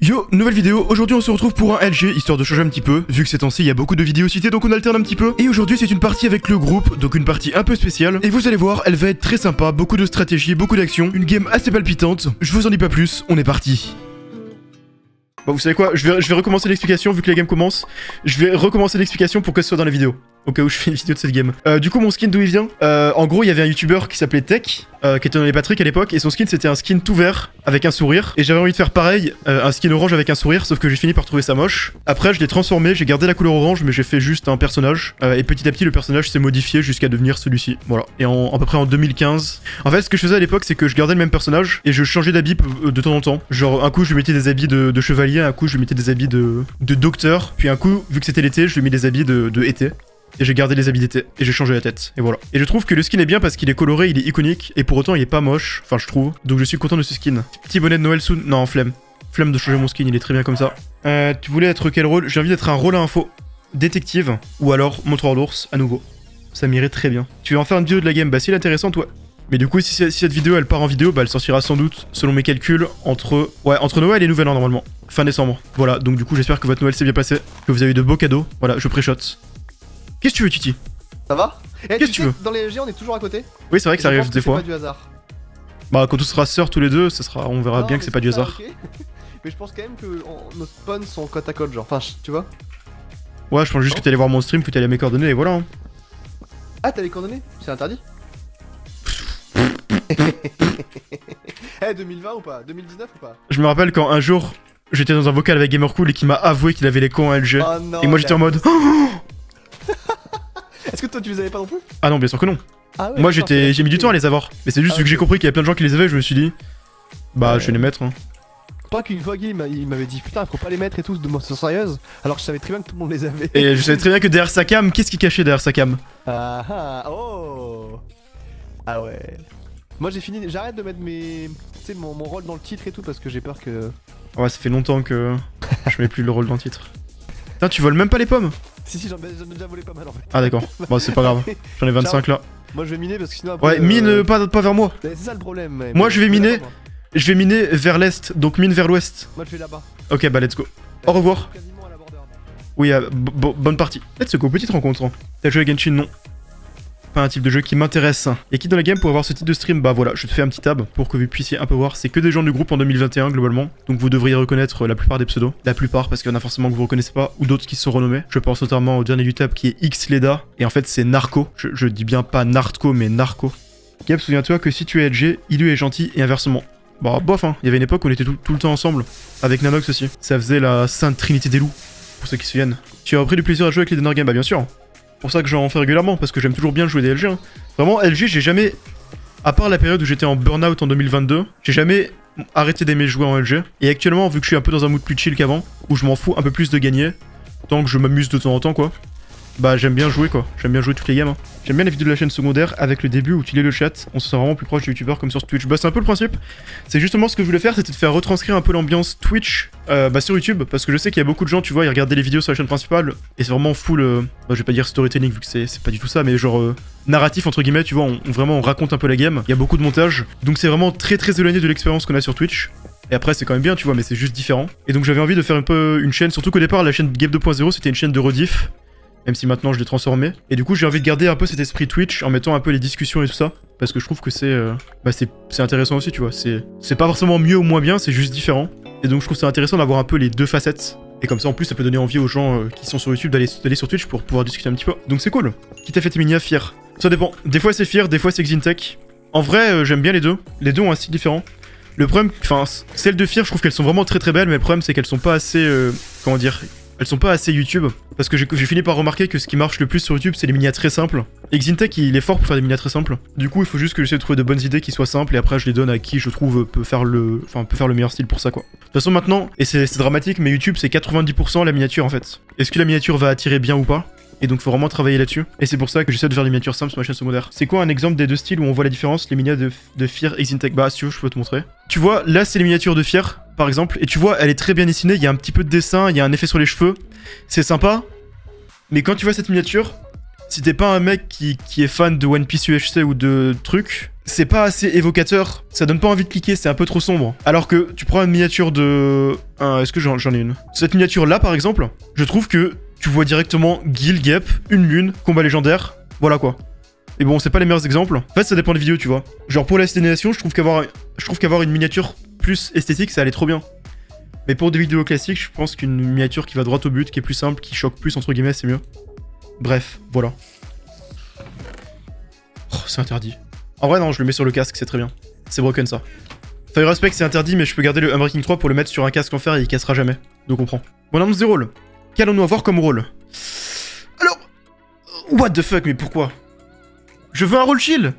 Yo, nouvelle vidéo, aujourd'hui on se retrouve pour un LG, histoire de changer un petit peu, vu que ces temps-ci il y a beaucoup de vidéos citées donc on alterne un petit peu. Et aujourd'hui c'est une partie avec le groupe, donc une partie un peu spéciale. Et vous allez voir, elle va être très sympa, beaucoup de stratégie, beaucoup d'action, une game assez palpitante. Je vous en dis pas plus, on est parti. Bon vous savez quoi, je vais recommencer l'explication vu que la game commence. Je vais recommencer l'explication pour que ce soit dans la vidéo. Au cas où je fais une vidéo de cette game. Du coup mon skin d'où il vient, en gros il y avait un youtubeur qui s'appelait Tech, qui était dans les Patrick à l'époque, et son skin c'était un skin tout vert avec un sourire, et j'avais envie de faire pareil, un skin orange avec un sourire, sauf que j'ai fini par trouver ça moche. Après je l'ai transformé, j'ai gardé la couleur orange mais j'ai fait juste un personnage, et petit à petit le personnage s'est modifié jusqu'à devenir celui-ci. Voilà, et à peu près en 2015. En fait ce que je faisais à l'époque c'est que je gardais le même personnage, et je changeais d'habit de temps en temps. Genre un coup je lui mettais des habits de chevalier, un coup je lui mettais des habits de docteur, puis un coup vu que c'était l'été je lui mis des habits de été. Et j'ai gardé les habits d'été, et j'ai changé la tête, et voilà. Et je trouve que le skin est bien parce qu'il est coloré, il est iconique, et pour autant il est pas moche, enfin je trouve. Donc je suis content de ce skin. Petit bonnet de Noël soon, non flemme. Flemme de changer mon skin, il est très bien comme ça. Tu voulais être quel rôle? J'ai envie d'être un rôle à info. Détective, ou alors montreur d'ours, à nouveau. Ça m'irait très bien. Tu veux en faire une vidéo de la game? Bah si elle est intéressante, ouais. Mais du coup si cette vidéo elle part en vidéo, bah elle sortira sans doute, selon mes calculs, entre Noël et Nouvel An normalement. Fin décembre. Voilà, donc du coup j'espère que votre Noël s'est bien passé, que vous avez eu de beaux cadeaux. Voilà, je pré-shot. Qu'est-ce que tu veux, Titi? Ça va? Qu'est-ce que tu veux? Dans les LG, on est toujours à côté. Oui, c'est vrai que ça arrive des fois. C'est pas du hasard. Bah, quand on sera sœurs tous les deux, on verra bien que c'est pas du hasard. Okay. Mais je pense quand même que nos spawns sont côte à côte, genre. Enfin, tu vois? Ouais, je pense juste que t'allais voir mon stream, que t'allais mes coordonnées, et voilà. Hein. Ah, t'as les coordonnées? C'est interdit? Eh, 2020 ou pas? 2019 ou pas? Je me rappelle quand un jour, j'étais dans un vocal avec Gamercool et qu'il m'a avoué qu'il avait les cons en LG. Oh, non, et moi j'étais en mode... Est-ce que toi tu les avais pas non plus? Ah non, bien sûr que non. Ah ouais, moi j'ai mis du temps à les avoir. Mais c'est juste ah, vu que j'ai compris qu'il y avait plein de gens qui les avaient, je me suis dit... Bah, je vais les mettre. Hein. Pas qu'une fois il m'avait dit putain, faut pas les mettre et tout, de moi c'est sérieuse. Alors que je savais très bien que tout le monde les avait. Et je savais très bien que derrière sa cam, qu'est-ce qui cachait derrière sa cam? Ah ah, oh. Ah ouais. Moi j'ai fini, j'arrête de mettre mes... Tu sais, mon rôle dans le titre et tout parce que j'ai peur que... Ouais, ça fait longtemps que je mets plus le rôle dans le titre. Putain, tu voles même pas les pommes? Si, j'en ai déjà volé pas mal en fait. Ah d'accord, bon c'est pas grave, j'en ai 25 là. Moi je vais miner parce que sinon après... Ouais, mine pas vers moi. C'est ça le problème. Moi je vais miner, vers l'est, donc mine vers l'ouest. Moi je vais là-bas. Ok, bah let's go. Au revoir. Quasiment à la border. Oui, bonne partie. Let's go, petite rencontre. T'as joué à Genshin? Non. Pas un type de jeu qui m'intéresse. Et qui dans la game pour avoir ce type de stream? Bah voilà, je te fais un petit tab pour que vous puissiez un peu voir. C'est que des gens du groupe en 2021 globalement. Donc vous devriez reconnaître la plupart des pseudos. La plupart parce qu'il y en a forcément que vous reconnaissez pas ou d'autres qui se sont renommés. Je pense notamment au dernier du tab qui est Xleda. Et en fait c'est Narco. Je dis bien pas Narco mais Narco. Gab, souviens-toi que si tu es LG, Ilu est gentil et inversement. Bah bof hein, il y avait une époque où on était tout le temps ensemble. Avec Nanox aussi. Ça faisait la sainte trinité des loups. Pour ceux qui se souviennent. Tu as repris du plaisir à jouer avec les Denner Games? Bah bien sûr. Pour ça que j'en fais régulièrement, parce que j'aime toujours bien jouer des LG. Hein. Vraiment, LG, j'ai jamais... À part la période où j'étais en burn-out en 2022, j'ai jamais arrêté d'aimer jouer en LG. Et actuellement, vu que je suis un peu dans un mood plus chill qu'avant, où je m'en fous un peu plus de gagner, tant que je m'amuse de temps en temps, quoi, bah j'aime bien jouer, quoi. J'aime bien jouer toutes les games. Hein. J'aime bien les vidéos de la chaîne secondaire avec le début où tu lis le chat, on se sent vraiment plus proche des youtubeurs comme sur Twitch. Bah c'est un peu le principe. C'est justement ce que je voulais faire, c'était de faire retranscrire un peu l'ambiance Twitch sur YouTube, parce que je sais qu'il y a beaucoup de gens, tu vois, ils regardaient les vidéos sur la chaîne principale, et c'est vraiment full, bah je vais pas dire storytelling vu que c'est pas du tout ça, mais genre narratif entre guillemets, tu vois, on raconte un peu la game, il y a beaucoup de montage, donc c'est vraiment très éloigné de l'expérience qu'on a sur Twitch. Et après c'est quand même bien, tu vois, mais c'est juste différent. Et donc j'avais envie de faire un peu une chaîne, surtout qu'au départ la chaîne Game 2.0 c'était une chaîne de rediff. Même si maintenant je l'ai transformé. Et du coup j'ai envie de garder un peu cet esprit Twitch en mettant un peu les discussions et tout ça. Parce que je trouve que c'est intéressant aussi, tu vois. C'est pas forcément mieux ou moins bien, c'est juste différent. Et donc je trouve ça intéressant d'avoir un peu les deux facettes. Et comme ça en plus ça peut donner envie aux gens qui sont sur YouTube d'aller sur Twitch pour pouvoir discuter un petit peu. Donc c'est cool. Qui t'a fait tes minia fier? Ça dépend. Des fois c'est fier, des fois c'est Xintech. En vrai j'aime bien les deux. Les deux ont un style différent. Le problème, enfin celles de fier je trouve qu'elles sont vraiment très belles, mais le problème c'est qu'elles sont pas assez... comment dire? Elles sont pas assez YouTube, parce que j'ai fini par remarquer que ce qui marche le plus sur YouTube c'est les minias très simples. Et Xintech il est fort pour faire des minias très simples. Du coup il faut juste que j'essaie de trouver de bonnes idées qui soient simples et après je les donne à qui je trouve peut faire le meilleur style pour ça quoi. De toute façon maintenant, et c'est dramatique mais YouTube c'est 90% la miniature en fait. Est-ce que la miniature va attirer bien ou pas? Et donc faut vraiment travailler là-dessus. Et c'est pour ça que j'essaie de faire des miniatures simples sur ma chaîne secondaire. C'est quoi un exemple des deux styles où on voit la différence, les minias de Fear et Xintech? Bah si tu veux je peux te montrer. Tu vois là c'est les miniatures de Fear par exemple, et tu vois elle est très bien dessinée, il y a un petit peu de dessin, il y a un effet sur les cheveux, c'est sympa. Mais quand tu vois cette miniature, si t'es pas un mec qui est fan de One Piece UHC ou de trucs, c'est pas assez évocateur, ça donne pas envie de cliquer, c'est un peu trop sombre. Alors que tu prends une miniature de... Est-ce que j'en ai une? Cette miniature là par exemple, je trouve que tu vois directement Gilgap, une lune, combat légendaire, voilà quoi. Et bon, c'est pas les meilleurs exemples. En fait, ça dépend des vidéos, tu vois. Genre pour la destination, je trouve qu'avoir une miniature plus esthétique, ça allait trop bien. Mais pour des vidéos classiques, je pense qu'une miniature qui va droit au but, qui est plus simple, qui choque plus entre guillemets, c'est mieux. Bref, voilà. Oh, c'est interdit. En vrai, non, je le mets sur le casque, c'est très bien. C'est broken, ça. Fire Respect, c'est interdit, mais je peux garder le Unbreaking 3 pour le mettre sur un casque en fer et il cassera jamais. Donc on prend. On annonce des rôles. Qu'allons-nous avoir comme rôle? Alors... What the fuck, mais pourquoi? Je veux un rôle chill.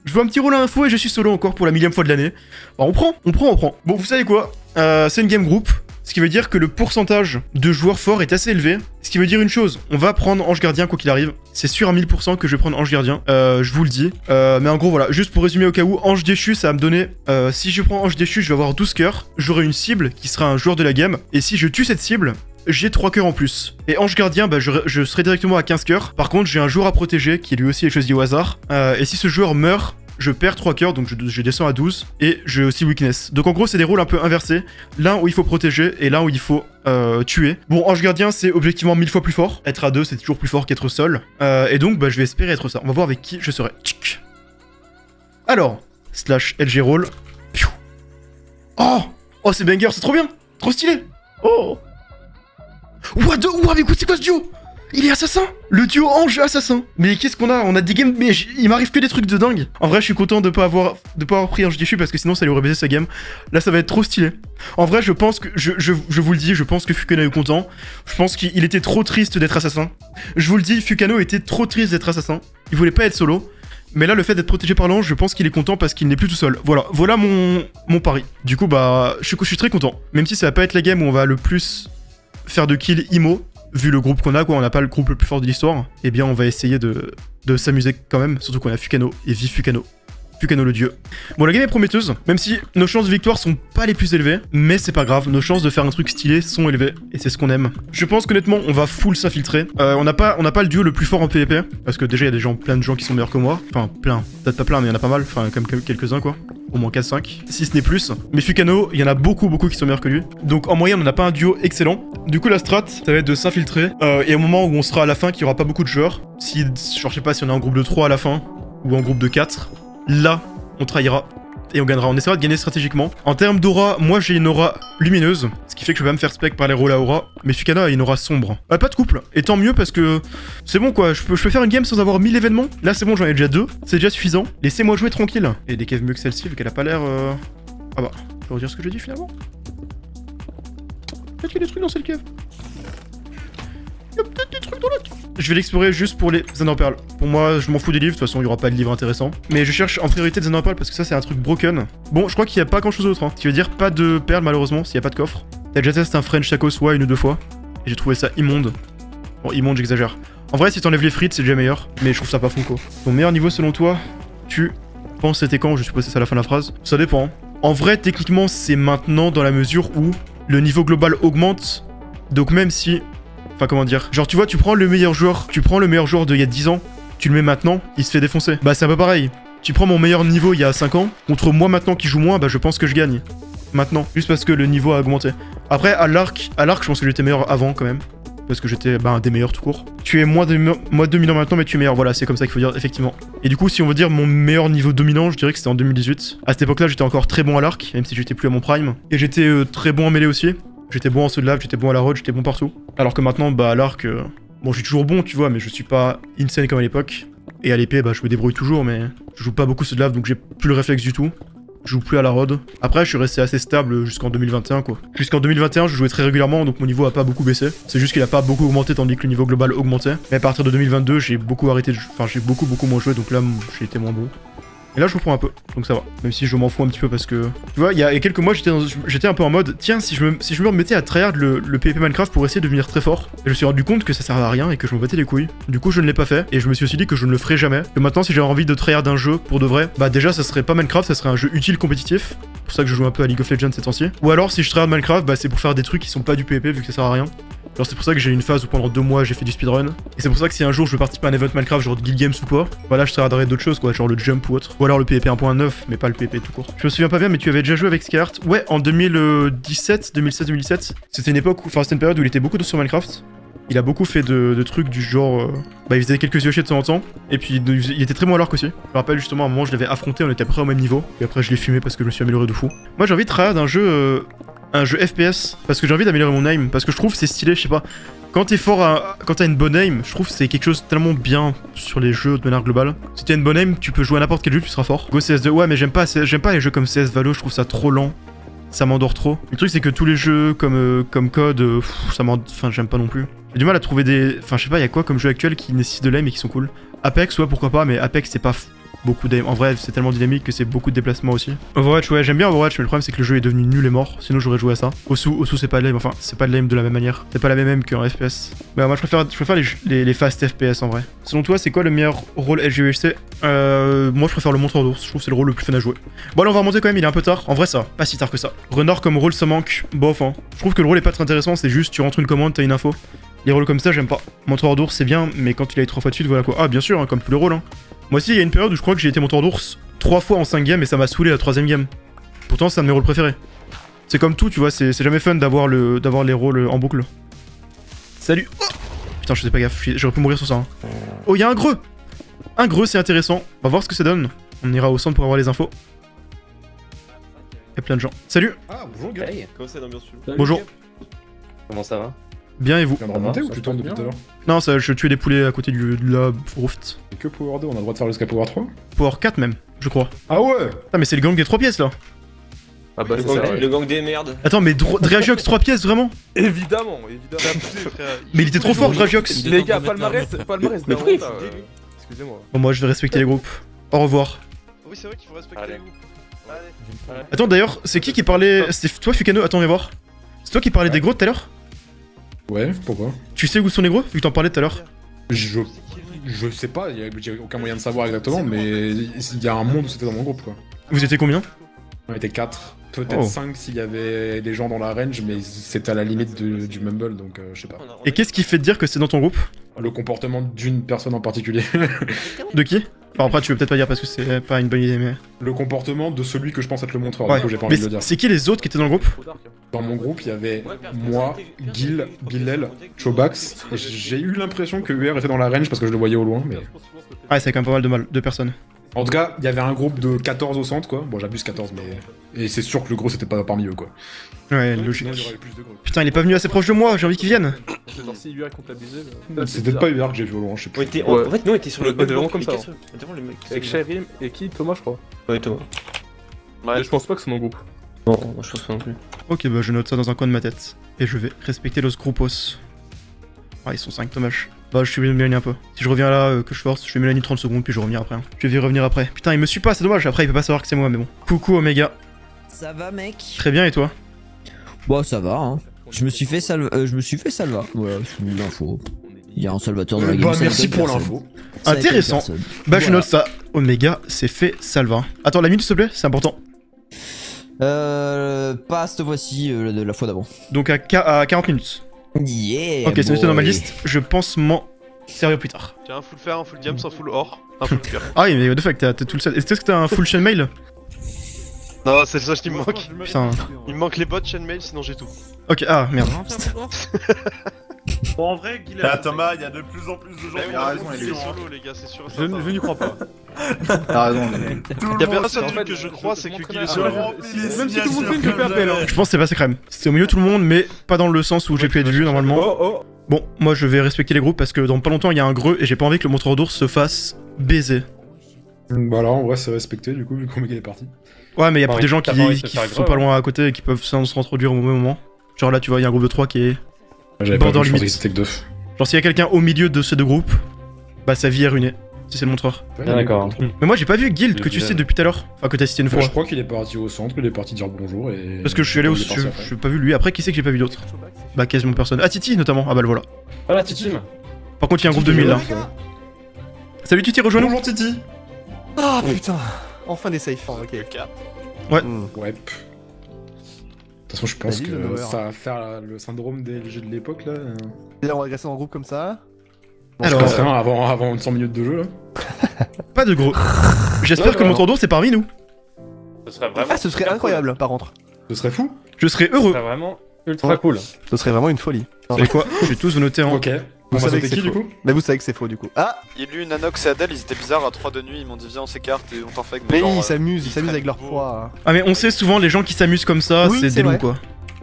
Je veux un petit rôle à info et je suis solo encore pour la millième fois de l'année. Alors on prend. Bon, vous savez quoi? C'est une game group. Ce qui veut dire que le pourcentage de joueurs forts est assez élevé. Ce qui veut dire une chose, on va prendre Ange Gardien quoi qu'il arrive. C'est sûr à 1000% que je vais prendre Ange Gardien, je vous le dis. Mais en gros voilà, juste pour résumer au cas où, Ange Déchu ça va me donner... si je prends Ange Déchu, je vais avoir 12 cœurs. J'aurai une cible qui sera un joueur de la game. Et si je tue cette cible, j'ai 3 cœurs en plus. Et Ange Gardien, bah, je serai directement à 15 cœurs. Par contre, j'ai un joueur à protéger qui lui aussi est choisi au hasard. Et si ce joueur meurt... je perds 3 cœurs, donc je descends à 12, et j'ai aussi weakness. Donc en gros, c'est des rôles un peu inversés. L'un où il faut protéger, et l'un où il faut tuer. Bon, Ange Gardien, c'est objectivement 1000 fois plus fort. Être à 2, c'est toujours plus fort qu'être seul. Et donc, bah, je vais espérer être ça. On va voir avec qui je serai. Tchic. Alors, slash LG roll. Piou. Oh, c'est banger, c'est trop bien. Trop stylé. Oh. What the... Ouah, mais écoute, c'est quoi ce duo? Il est assassin. Le duo ange assassin. Mais qu'est-ce qu'on a? On a des games... Mais il m'arrive que des trucs de dingue. En vrai, je suis content de pas avoir pris Ange Déchu parce que sinon, ça lui aurait baisé sa game. Là, ça va être trop stylé. En vrai, je pense que... Je vous le dis, je pense que Fukano est content. Je pense qu'il était trop triste d'être assassin. Je vous le dis, Fukano était trop triste d'être assassin. Il voulait pas être solo. Mais là, le fait d'être protégé par l'ange, je pense qu'il est content parce qu'il n'est plus tout seul. Voilà mon pari. Du coup, bah, je suis très content. Même si ça va pas être la game où on va le plus faire de kills IMO. Vu le groupe qu'on a, quoi, on n'a pas le groupe le plus fort de l'histoire, eh bien on va essayer de s'amuser quand même, surtout qu'on a Fukano, et vive Fukano. Fukano le dieu. Bon, la game est prometteuse, même si nos chances de victoire sont pas les plus élevées, mais c'est pas grave, nos chances de faire un truc stylé sont élevées, et c'est ce qu'on aime. Je pense qu'honnêtement, on va full s'infiltrer. On n'a pas le duo le plus fort en PvP, parce que déjà il y a plein de gens qui sont meilleurs que moi. Enfin, plein, peut-être pas plein, mais il y en a pas mal, enfin, comme quelques-uns quoi. Au moins 4-5, si ce n'est plus. Mais Fukano, il y en a beaucoup qui sont meilleurs que lui. Donc en moyenne, on n'a pas un duo excellent. Du coup, la strat, ça va être de s'infiltrer. Et au moment où on sera à la fin, qu'il n'y aura pas beaucoup de joueurs, si, genre, je sais pas si on est en groupe de 3 à la fin, ou en groupe de 4, là, on trahira. Et on gagnera. On essaiera de gagner stratégiquement. En termes d'aura, moi j'ai une aura lumineuse, ce qui fait que je vais pas me faire spec par les rôles à aura. Mais Fukano a une aura sombre. Pas de couple. Et tant mieux parce que c'est bon quoi. Je peux faire une game sans avoir 1000 événements. Là c'est bon, j'en ai déjà 2. C'est déjà suffisant. Laissez-moi jouer tranquille. Et des caves mieux que celle-ci vu qu'elle a pas l'air. Ah bah, je peux redire ce que j'ai dit finalement. Peut-être qu'il y a des trucs dans cette cave. Il y a peut-être des trucs dans la cave. Je vais l'explorer juste pour les Enderpearls. Pour moi, je m'en fous des livres, de toute façon, il y aura pas de livres intéressants. Mais je cherche en priorité des Enderpearls parce que ça, c'est un truc broken. Bon, je crois qu'il y a pas grand-chose d'autre, hein. Ce qui veut dire pas de perles, malheureusement, s'il y a pas de coffre. T'as déjà testé un French Taco soit 1 ou 2 fois. Et j'ai trouvé ça immonde. Bon, immonde, j'exagère. En vrai, si t'enlèves les frites, c'est déjà meilleur. Mais je trouve ça pas fou, quoi. Ton meilleur niveau, selon toi, tu penses c'était quand? Je suppose que c'est ça la fin de la phrase. Ça dépend. En vrai, techniquement, c'est maintenant dans la mesure où le niveau global augmente. Donc même si... Enfin, comment dire? Genre, tu vois, tu prends le meilleur joueur d'il y a 10 ans, tu le mets maintenant, il se fait défoncer. Bah, c'est un peu pareil. Tu prends mon meilleur niveau il y a 5 ans, contre moi maintenant qui joue moins, bah, je pense que je gagne. Maintenant. Juste parce que le niveau a augmenté. Après, à l'arc, je pense que j'étais meilleur avant quand même. Parce que j'étais, bah, un des meilleurs tout court. Tu es moins dominant maintenant, mais tu es meilleur. Voilà, c'est comme ça qu'il faut dire, effectivement. Et du coup, si on veut dire mon meilleur niveau dominant, je dirais que c'était en 2018. À cette époque-là, j'étais encore très bon à l'arc, même si j'étais plus à mon prime. Et j'étais très bon en mêlée aussi. J'étais bon en saut de lave, j'étais bon à la road, j'étais bon partout. Alors que maintenant, bah à l'arc, bon je suis toujours bon, tu vois, mais je suis pas insane comme à l'époque. Et à l'épée, bah je me débrouille toujours, mais je joue pas beaucoup saut de lave, donc j'ai plus le réflexe du tout. Je joue plus à la road. Après, je suis resté assez stable jusqu'en 2021, quoi. Jusqu'en 2021, je jouais très régulièrement, donc mon niveau a pas beaucoup baissé. C'est juste qu'il a pas beaucoup augmenté, tandis que le niveau global augmentait. Mais à partir de 2022, j'ai beaucoup arrêté de jouer. Enfin, j'ai beaucoup moins joué, donc là, j'ai été moins bon. Et là je reprends un peu, donc ça va. Même si je m'en fous un petit peu parce que... Tu vois, il y a quelques mois j'étais un peu en mode, tiens, si je me remettais à tryhard le PvP Minecraft pour essayer de devenir très fort. Et je me suis rendu compte que ça servait à rien et que je me battais les couilles. Du coup je ne l'ai pas fait, et je me suis aussi dit que je ne le ferai jamais. Que maintenant si j'avais envie de tryhard un jeu pour de vrai, bah déjà ça serait pas Minecraft, ça serait un jeu utile compétitif. pour ça que je joue un peu à League of Legends ces temps-ci. Ou alors si je tryhard Minecraft, bah c'est pour faire des trucs qui sont pas du PvP vu que ça sert à rien. Genre c'est pour ça que j'ai eu une phase où pendant 2 mois j'ai fait du speedrun. Et c'est pour ça que si un jour je veux participer à un event Minecraft genre de Guild Games ou quoi, voilà je tryharderai d'autres choses quoi, genre le jump ou autre. Ou alors le PvP 1.9, mais pas le PvP tout court. Je me souviens pas bien mais tu avais déjà joué avec Skyheart. Ouais, en 2017, 2016-2017. C'était une époque où, enfin c'était une période où il était beaucoup sur Minecraft. Il a beaucoup fait de trucs du genre... bah il faisait quelques yoshis de temps en temps. Et puis il était très bon à l'arc aussi. Je me rappelle justement à un moment je l'avais affronté, on était à peu près au même niveau. Et après je l'ai fumé parce que je me suis amélioré de fou. Moi j'ai envie de tryhard un jeu FPS. Parce que j'ai envie d'améliorer mon aim. Parce que je trouve c'est stylé, je sais pas. Quand t'es fort quand t'as une bonne aim, je trouve que c'est quelque chose de tellement bien sur les jeux de manière globale. Si t'as une bonne aim, tu peux jouer à n'importe quel jeu, tu seras fort. Go CS2, ouais mais j'aime pas les jeux comme CS Valo, je trouve ça trop lent. Ça m'endort trop. Le truc c'est que tous les jeux comme Code, enfin j'aime pas non plus. J'ai du mal à trouver des... Enfin je sais pas, y a quoi comme jeu actuel qui nécessite de l'aim et qui sont cool. Apex, ouais pourquoi pas, mais Apex c'est pas beaucoup d'aim. En vrai c'est tellement dynamique que c'est beaucoup de déplacements aussi. Overwatch, ouais j'aime bien Overwatch, mais le problème c'est que le jeu est devenu nul et mort. Sinon j'aurais joué à ça. Osu c'est pas de l'aim, enfin c'est pas de l'aim de la même manière. C'est pas la même aim qu'un FPS. Mais moi je préfère les fast FPS en vrai. Selon toi c'est quoi le meilleur rôle LGUHC? Moi je préfère le montreur d'ours, je trouve que c'est le rôle le plus fun à jouer. Bon là on va remonter quand même, il est un peu tard. En vrai ça, pas si tard que ça. Renard comme rôle ça manque, bof hein. Je trouve que le rôle est pas très intéressant, c'est juste tu rentres une commande, t'as une info. Les rôles comme ça j'aime pas. Montreur d'ours c'est bien, mais quand il a eu 3 fois de suite voilà quoi. Ah bien sûr, hein, comme tous les rôles hein. Moi aussi il y a une période où je crois que j'ai été montreur d'ours 3 fois en 5 games et ça m'a saoulé la 3ème game. Pourtant c'est un de mes rôles préférés. C'est comme tout tu vois, c'est jamais fun d'avoir les rôles en boucle. Salut. Oh putain je faisais pas gaffe, j'aurais pu mourir sur ça hein. Oh y'a un greu. Un greu c'est intéressant, on va voir ce que ça donne. On ira au centre pour avoir les infos. Y'a plein de gens. Salut. Ah bonjour gars. Hey. Comment c'est l'ambiance? Bonjour. Comment ça va? Bien et vous? Tu viens de remonter ou tu tournes depuis tout à l'heure? Non, ça, je tuais des poulets à côté de la Rooft. Et que Power 2, on a le droit de faire jusqu'à Power 3? Power 4 même, je crois. Ah ouais. Ah mais c'est le gang des 3 pièces là. Ah bah c'est le gang des merdes. Attends mais Dragiox 3 pièces vraiment? Évidemment. Mais il était trop fort Dragiox. Les gars, palmarès Mais oui. Excusez-moi. Bon moi je vais respecter les groupes. Au revoir. Oui c'est vrai qu'il faut respecter les groupes. Allez. Attends d'ailleurs, c'est qui parlait... C'est toi Fukano? Attends viens voir. C'est toi qui parlais des gros tout à l'heure? Ouais, pourquoi? Tu sais où sont les gros vu que t'en parlais tout à l'heure? Je sais pas, j'ai aucun moyen de savoir exactement, mais il y a un monde où c'était dans mon groupe quoi. Vous étiez combien? On était 4, peut-être 5 s'il y avait des gens dans la range, mais c'était à la limite du mumble donc je sais pas. Et qu'est-ce qui fait te dire que c'est dans ton groupe? Le comportement d'une personne en particulier. De qui? Enfin après tu veux peut-être pas dire parce que c'est pas une bonne idée mais... Le comportement de celui que je pense être le montreur, Ouais, du coup j'ai pas mais envie de le dire. c'est qui les autres qui étaient dans le groupe? Dans mon groupe, il y avait moi, Gil, Bilel, Chobax, et j'ai eu l'impression que UR était dans la range parce que je le voyais au loin, mais... Ouais c'est quand même pas mal de personnes. En tout cas, il y avait un groupe de 14 au centre, quoi. Bon, j'abuse 14, mais... Et c'est sûr que le gros, c'était pas parmi eux, quoi. Ouais, Donc, logique. sinon, il y aurait eu plus de gros. Putain, il est pas venu assez proche de moi, j'ai envie qu'il vienne. C'est genre si UR est comptabilisé. C'est peut-être pas UR que j'ai vu au loin, je sais plus. En fait nous on était sur le On était vraiment comme ça. Devant le mec. Avec Shairim et qui? Thomas je crois. Ouais Thomas. Mais je pense pas que c'est mon groupe. Non, moi je pense pas non plus. Ok, bah je note ça dans un coin de ma tête. Et je vais respecter los groupos. Ah, ils sont 5, dommage. Bah, je suis obligé de m'éloigner un peu. Si je reviens là, que je force, je vais m'éloigner 30 secondes, puis je reviens après. Hein. Je vais revenir après. Putain, il me suit pas, c'est dommage. Après, il peut pas savoir que c'est moi, mais bon. Coucou, Omega. Ça va, mec? Très bien, et toi? Bon, ça va, hein. Je me suis fait salva. Voilà, c'est une info. Il y a un salvateur dans la game. Bah, merci pour l'info. Intéressant. Bah, je note ça. Omega s'est fait salva. Attends, la minute, s'il te plaît, c'est important. Pas cette fois-ci, de la fois d'avant. Donc à 40 minutes. Yeah! Ok, c'est noté dans ma liste. Je pense m'en servir plus tard. J'ai un full fer, un full diams, un full or, un full cœur. Ah oui, mais what the fuck, t'as tout le set. Est-ce que t'as un full chainmail? Non, c'est ça qui me manque. Putain. Il me manque les bots chainmail, sinon j'ai tout. Ok, ah merde. Bon, en vrai, Guilherme. Ah, Thomas, il y a de plus en plus de gens qui ont raison, c'est solo, les gars, c'est sûr. Je n'y crois pas. T'as raison, Y'a bien un seul truc que je crois, c'est que Guil est solo. Même si tout le monde fait une que appel. Je pense que c'est passé crème. C'était au milieu de tout le monde, mais pas dans le sens où j'ai pu être vu normalement. Oh. Bon, moi je vais respecter les groupes parce que dans pas longtemps il y a un greu et j'ai pas envie que le montreur d'ours se fasse baiser. Bah là, en vrai, c'est respecté, du coup, vu qu'Omega est parti. Ouais, mais il y a Enfin, des gens t'as pas envie de se qui faire sont grave, pas loin à côté et qui peuvent se introduire au mauvais moment. Genre là, tu vois, il y a un groupe de 3 qui est. J'avais pas Border vu, je pensais limite. que c'était que 2. Genre, s'il y a quelqu'un au milieu de ces deux groupes, bah sa vie est ruinée. Si c'est le montreur. Ah, d'accord. Mais moi j'ai pas vu Guild que tu sais depuis tout à l'heure. Enfin, que t'as cité une Moi, fois. je crois qu'il est parti au centre, il est parti dire bonjour et... Parce que je suis allé au. Il est parti après. Je pas vu lui. Après, qui c'est que j'ai pas vu d'autres? Bah, quasiment personne. Ah, Titi notamment. Ah, bah le voilà. Voilà Titi. Par contre, il y a un groupe de 1000 là. Salut Titi, rejoins-nous. Bonjour Titi. Ah putain. Enfin des safe. Ok. Ouais. De toute façon, je pense Vas-y, que le ça va faire le syndrome des jeux de l'époque là. Et là, on va rester en groupe comme ça. On se passe rien avant 100 minutes de jeu là. Pas de gros. J'espère que mon tour d'eau c'est parmi nous. Ce serait vraiment. Ah, ce serait incroyable par contre. Ce serait fou. Je serais Ce heureux. serait vraiment ultra cool. Ce serait vraiment une folie. Vous savez quoi? Je vais tous vous noter en. Ok. On va savez sauter que qui c'est du coup? Mais vous savez que c'est faux du coup. Ah, Il y a eu Nanox et Adèle, ils étaient bizarres à 3 de nuit, ils m'ont dit viens on s'écarte et on t'infecte. mais genre, ils s'amusent traînent avec leur beau. poids. Ah mais on sait souvent les gens qui s'amusent comme ça, Oui, c'est c'est des loups vrai. quoi.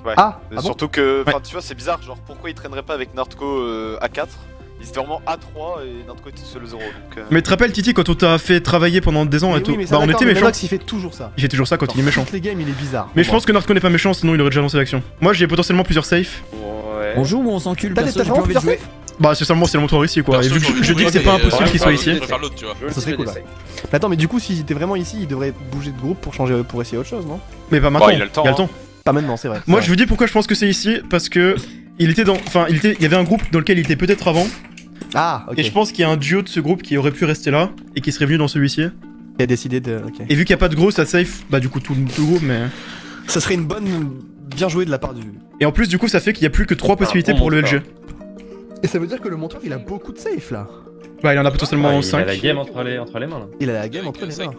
Ouais. Ah, Et bon surtout que, Ouais. tu vois, c'est bizarre, genre pourquoi ils traîneraient pas avec Nardco à 4? Ils étaient vraiment à 3 et Nardco était seul 0 donc. Mais te rappelles Titi quand on t'a fait travailler pendant des ans Mais et tout, oui, mais ça, bah on d'accord, était mais méchants. Nanox, il fait toujours ça. Il fait toujours ça quand il est méchant. Toutes les games, il est bizarre. Mais je pense que Narco n'est pas méchant sinon il aurait déjà lancé l'action. Moi j'ai potentiellement plusieurs safes. Ouais. On joue ou on s'encule? T'as Perso, t'as j'ai vraiment plus envie de plusieurs jouer. saves? Bah c'est seulement c'est le montoir ici quoi. Et vu que je dis que c'est pas impossible qu'il soit ici. Je préfère l'autre, tu vois. Ça serait cool, ouais. Mais attends, mais du coup, s'il était vraiment ici, il devrait bouger de groupe pour changer, pour essayer autre chose, non? Mais pas maintenant. il a le temps, Il y a le temps. Pas maintenant, c'est vrai. Moi je vous dis pourquoi je pense que c'est ici parce que il était dans, enfin il y avait un groupe dans lequel il était peut-être avant Ah, ok. et je pense qu'il y a un duo de ce groupe qui aurait pu rester là et qui serait venu dans celui-ci. Il a décidé de. Ok. Et vu qu'il n'y a pas de gros ça safe, bah du coup tout le groupe mais. Ça serait une bonne. Bien joué de la part du. Et en plus du coup ça fait qu'il y a plus que 3 possibilités pour le LG. Et ça veut dire que le monteur, il a beaucoup de safe là. Bah il y en a potentiellement Il a 5. la game entre les mains là. Il a la game entre les mains.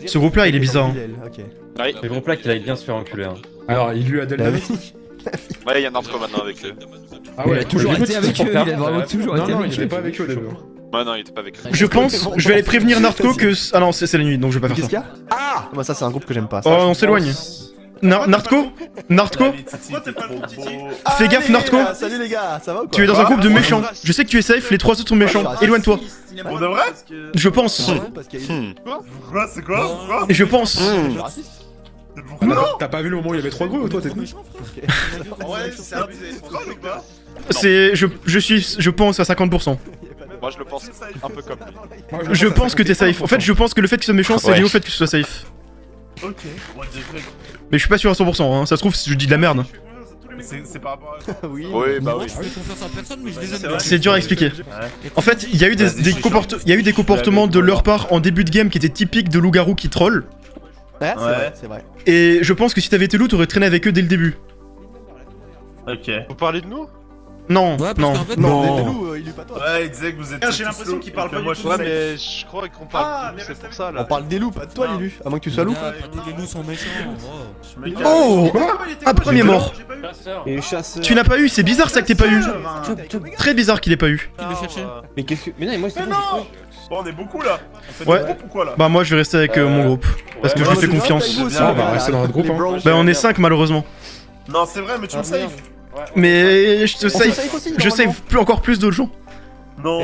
Ce groupe là il est bizarre. hein. Ok. Le groupe là qu'il aille bien se faire enculer. Hein. Alors, il lui a Adèle. Bah David. oui. Ouais, il y a Nardco maintenant avec eux. Ah Il ouais, a toujours du coup, été tu avec te eux, il portes a vraiment pas. toujours Non, été non, avec il était eux. pas avec eux au début. Ouais, non, il était pas avec eux. Je pense, je vais aller prévenir Narco que. Ah non c'est la nuit donc je vais pas Qu'est-ce faire qu'il ça. y a Ah bah ça, c'est un groupe que j'aime pas. Ça. Oh on s'éloigne. Narco, Pourquoi t'es pas le Titi? fais gaffe les Narco. gars, salut les gars, ça va ou quoi? Tu es dans un groupe de méchants. Je sais que tu es safe, les 3 autres sont méchants. Éloigne-toi. On devrait? Je pense. Parce qu'il y a Quoi? C'est quoi? Quoi? Et je pense. des racistes. T'as pas vu le moment où il y avait 3 gros toi t'es Méchant, frère. Ouais, c'est abusé. C'est trop ou pas? C'est. Je pense à 50%. Moi je le pense un peu comme lui. Je pense que t'es safe. En fait, je pense que le fait qu'il soit méchant, c'est Ouais. lié au fait que tu sois safe. Ok. What the fuck? Mais je suis pas sûr à 100%, hein. Ça se trouve, je dis de la merde. C'est par rapport à. Oui. Oui, bah oui. C'est dur à expliquer. En fait, il y a eu des comportements de leur part en début de game qui étaient typiques de loup-garou qui troll. Ouais, c'est Ouais. vrai, c'est vrai. Et je pense que si t'avais été loup, t'aurais traîné avec eux dès le début. Ok. Vous parlez de nous? Non, non. Non, mais Delou, il est pas toi. Ouais, exact, vous êtes. J'ai l'impression qu'il parle pas Moi du je tout. ouais, mais je crois qu'on parle de nous, c'est pour ça On là. parle des loups, pas de toi, Lilu. À moins que tu sois loup. Les loups sont méchants. Oh, un premier mort. Et chasseur. Tu n'as pas eu, c'est bizarre ça que t'aies pas eu. Très bizarre qu'il ait pas eu. Qui le cherchait? Mais qu'est-ce que. Mais non, moi c'est Mais bon, non! Bon, on est beaucoup là. On fait Ouais. des groupes ou quoi là? Bah moi je vais rester avec mon groupe. Parce que je lui fais confiance. Ah, on va rester dans notre groupe, hein. Bah on est 5 malheureusement. Non, c'est vrai, mais tu me saves. Mais je te On se save. save aussi, Je normalement. save plus encore plus d'autres gens. Non.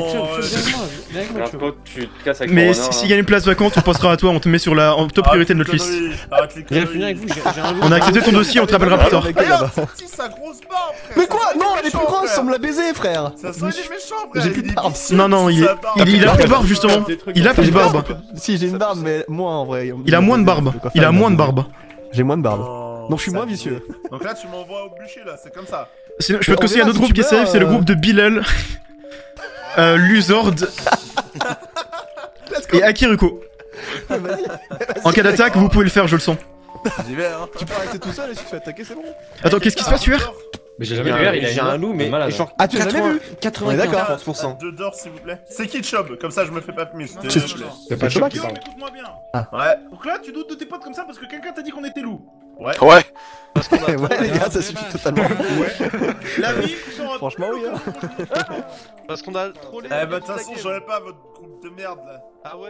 Nardco, tu te casses avec Mais ton renard, s'il y a une place vacante, on passera à toi, on te met sur la en top priorité de notre liste. Arrête les Je viens de conneries. finir avec vous, j'ai un loup. On a accepté ton dossier, on te rappellera plus tard. Regarde, c'est sa grosse barbe, frère. Mais quoi? Non, elle est plus grosse, on me l'a baisé, frère. Ça sent, il est méchant, frère. J'ai plus de barbe. Non, non, il a plus de barbe justement. Il a plus de barbe. Si, j'ai une barbe, mais moins en vrai. Il a moins de barbe. Il a moins de barbe. J'ai moins de barbe. Oh, Donc je suis moins ça- vicieux. Donc là, tu m'envoies au bûcher là, c'est comme ça. Sinon, je peux te On conseiller un verra autre si groupe tu qui est peux, safe, c'est le groupe de Bilal, Luzord et Akiruko. En cas d'attaque, vous pouvez le faire, je le sens. J'y vais, hein. Tu peux rester tout seul et si tu te fais attaquer, c'est bon. Attends, qu'est-ce qui se passe, UR? Mais j'ai J'ai jamais vu. un loup, mais malade. genre Ah, tu l'as jamais vu? 95%. 2 d'or, s'il vous plaît. C'est qui Chob? Comme ça, je me fais pas mieux. C'est- Y'a pas de choc qui parle. Écoute-moi bien. Ah. Ouais. Donc là, tu doutes de tes potes comme ça parce que quelqu'un t'a dit qu'on était loups. Ouais. Ouais. Ouais, les gars, ça suffit totalement. La vie, Franchement, oui. hein. Parce qu'on a trollé. Eh bah, de toute façon, j'aurais pas votre groupe de merde là. Ah ouais?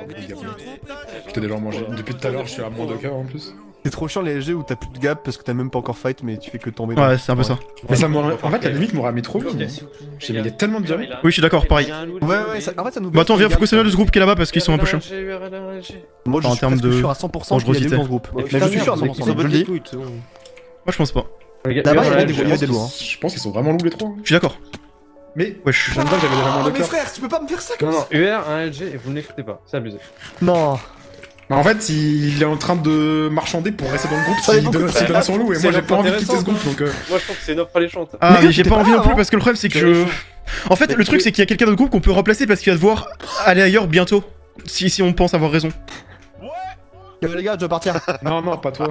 J'étais déjà mangé. Depuis tout à l'heure, je suis à moins de cœur en plus. C'est trop chiant les LG où t'as plus de gap parce que t'as même pas encore fight, mais tu fais que tomber. Ouais, c'est un peu ça. Mais ça m'aurait. En fait, la limite m'aurait mis trop vite. J'ai mis il y a tellement de diamants. Oui, je suis d'accord, pareil. Ouais, ouais, en fait, ça nous. Bah attends, viens, faut questionner de ce groupe qui est là-bas parce qu'ils sont un peu chiants. Moi, je en suis termes presque de sûr à 100% qu'il y a des dangerosité. loups dans ce groupe. Mais je suis sûr à 100%, je le dis. Moi, je pense pas. Là-bas, il y a des loups. Je pense qu'ils sont vraiment loups les trois. Je suis d'accord. Mais Wesh. j'aime pas, j'avais déjà moins de mais cœur. frère, tu peux pas me faire ça comme Non, ça. non, UR, un LG et vous ne l'écoutez pas, c'est abusé. Non. Bah, en fait, il est en train de marchander pour rester dans le groupe Ça s'il dépend donne beaucoup de donne son loup. Et C'est moi, j'ai une pas envie de quitter ce intéressante, groupe donc. Moi je trouve que c'est une offre alléchante. Ah, Mais mais j'ai t'es pas pas envie là, non plus hein. parce que le problème c'est que je. En fait, le truc c'est qu'il y a quelqu'un d'autre groupe qu'on peut remplacer parce qu'il va devoir aller ailleurs bientôt. Si on pense avoir raison. Les gars, je dois partir. Non, non, pas toi.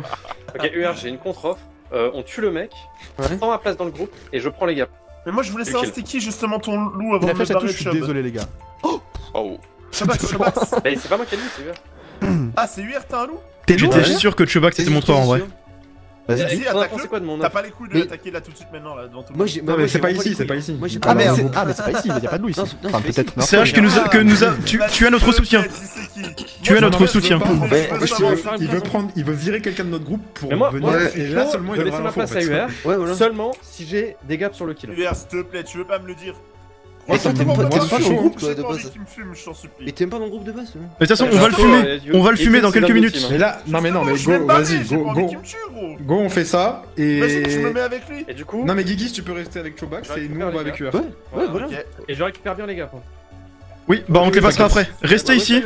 Ok, UR, j'ai une contre-offre. On tue le mec, je prends ma place dans le groupe et je prends les gars. Mais moi je voulais savoir c'était qui justement ton loup avant Il a de fait me sa touche, barrer je suis Chubb. désolé, les gars. Oh. Chobax. Mais c'est pas moi qui ai dit, c'est UR. Ah, c'est UR, t'as un loup? T'es lourd, J'étais sûr que Chobax était mon toit en vrai. Vas-y, Vas-y, dis. T'en as attaque-le. pensé quoi de mon T'as offre? pas les couilles de Mais- l'attaquer là tout de suite maintenant là devant tout le Moi monde. j'ai. Non, mais c'est pas ici, c'est pas ici. Moi j'ai Ah merde, c'est pas ici, il y a pas de loup ici. Non, c'est- non, Enfin, c'est pas peut-être. Sache que tu as notre soutien. Tu as notre soutien. Il veut virer quelqu'un de notre groupe pour Mais moi, venir. Et là seulement il je vais donnera laisser ma l'info. place à UR, Ouais, voilà. seulement si j'ai des gaps sur le kill. UR, s'il te plaît, tu veux pas me le dire? Mais toi, t'aimes pas je suis ton chaud. groupe toi de J'ai pas envie base. qu'il me fume, je t'en supplie. Mais t'aimes pas mon groupe de base toi? Mais de toute façon, on va le fumer. On va le fumer dans quelques minutes. Mais là, non mais Je go, vais me barrer, vas-y, j'ai pas go, envie go. qu'il me tue, gros. Go, on fait ça Vas-y, je me et. mets avec lui. Et du coup, Non mais Guigui, tu peux rester avec Chobax et nous on va avec UR. Ouais, voilà. Ok. et je récupère bien les gars. Oui, bah on te les passera après. Restez ici.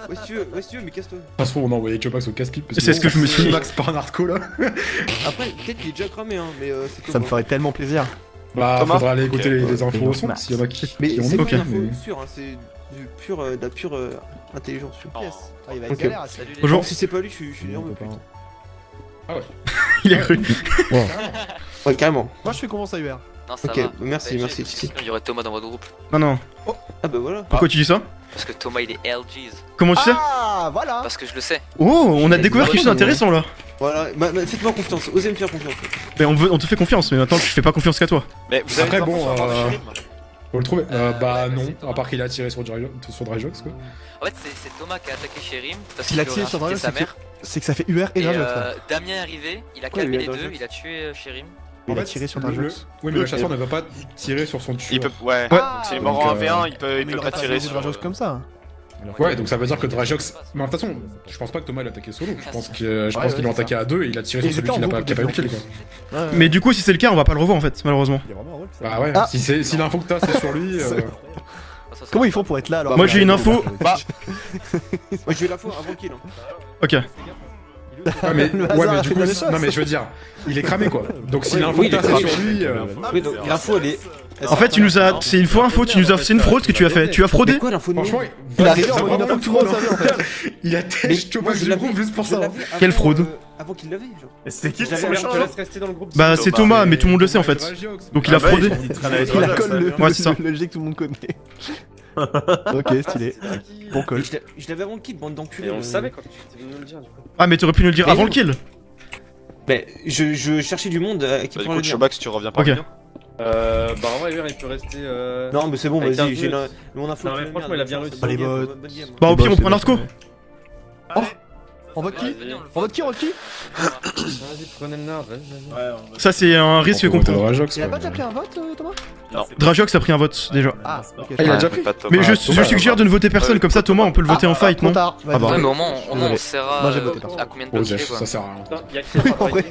Ouais, si tu veux, mais casse-toi. De toute façon, on a envoyé Chobax au casse-pipe. C'est ce que je me suis dit. Max par un arco là. Après, peut-être qu'il est déjà cramé, hein, mais c'est Ça me ferait tellement plaisir. Bah, Thomas faudra aller écouter les infos au son Thomas. s'il y en a qui. Mais qui ont c'est mis. pas Ok. une info sûre, hein, c'est de la pure intelligence. Yes. Ah, il va être Ok. galère. Bonjour. Si c'est pas lui, je suis énorme. Il est cru. Ouais, carrément. Moi, je fais confiance à UR. Non, ça Ok, va. merci, merci, Titi. Il y aurait Thomas dans votre groupe. Non, non. Ah bah voilà. Pourquoi tu dis ça? Parce que Thomas il est LG's. Comment tu sais? Ah, voilà. Parce que je le sais. Oh, on a découvert quelque chose d'intéressant là. Voilà, faites-moi confiance, osez me faire confiance. Mais on te fait confiance, mais maintenant je fais pas confiance qu'à toi. Mais vous avez Après, des infos bon, sur Marvel Shrimp Faut le trouver. Bah non, à part qu'il a tiré sur Dryjox quoi. En fait, c'est Thomas qui a attaqué Sherim. Parce S'il a qu'il tiré aurait sur insulté Dragon, sa mère. c'est que ça fait UR et Et Dragon. Damien est arrivé, il a Pourquoi calmé il les a deux, Dragon il a tué Sherim. Il a tiré sur Le- Dragon. Oui, mais le chasseur ne va pas tirer sur son Il tueur. peut. Ouais. Ouais. S'il est mort en 1v1, il peut pas tirer sur. Dragon comme ça. Ouais, donc ça veut dire que Dryjox. Mais de toute façon, je pense pas que Thomas l'a attaqué solo. Je pense qu'ils l'ont attaqué à deux et il a tiré sur Ils celui étaient qui en n'a pas groupe eu le depuis kill quoi. Mais du coup, si c'est le cas, on va pas le revoir en fait, malheureusement. Bah ouais, Ah. si l'info que t'as c'est sur lui. Comment ils font pour être là alors? Moi j'ai une info. Moi j'ai eu la fois avant le kill. Ok. Ouais, mais, Le ouais, hasard mais a du fait coup, de la chasse. non mais je veux dire, il est cramé quoi. Donc si Oui, l'info oui, que t'as il est c'est cramé. sur lui. Oui, donc l'info elle est. En fait, tu nous as. C'est une faux info, tu nous as. C'est une fraude que tu as fait. Tu as fraudé? Mais quoi l'info de Franchement, Il est arrivé ça en va une info vraiment que tout le monde trop, savait en hein. fait. Il a têche Chobax du groupe juste pour ça. hein. Quelle fraude Avant qu'il l'avait, genre. Et c'était qui Je le te méchant laisse rester dans le groupe. Bah, c'est Thomas, mais tout le monde le sait en fait. Donc il a fraudé. Il a collé Ouais, c'est ça. le G que tout le monde connaît. Ok, stylé. Bon call. Je l'avais avant le kill, bande d'enculés. Et on le savait quand tu étais venu nous le dire du coup. Ah, mais t'aurais pu nous le dire Mais avant non. le kill. Mais je cherchais du monde qui Bah, du pourrait coup, le dire. Chobax, tu reviens pas. Ok. bien Bah en vrai, UR il peut rester. Non, mais c'est bon, Avec vas-y, 15 j'ai minutes. mon info. Non, mais franchement, il a bien réussi. Pas les bots. Bah, au pire, on c'est prend bon, Narco. Oh, on vote qui? On vote qui? Vas-y, prenez le nard, vas-y. Ça, c'est un risque qu'on prend. Il a pas déjà pris un vote, Thomas? Drajox a pris un vote déjà. Ah, ok. Ah, il a déjà pris. Mais je suggère de ne voter personne, comme ça Thomas on peut le voter en fight, non? Trop tard. Ah bah. Ouais, mais au moins on Désolé. saura Moi, j'ai voté, perso. à combien de Oh, blocs il est Zef, quoi. ça sert à rien. Putain, y'a qui a En vrai,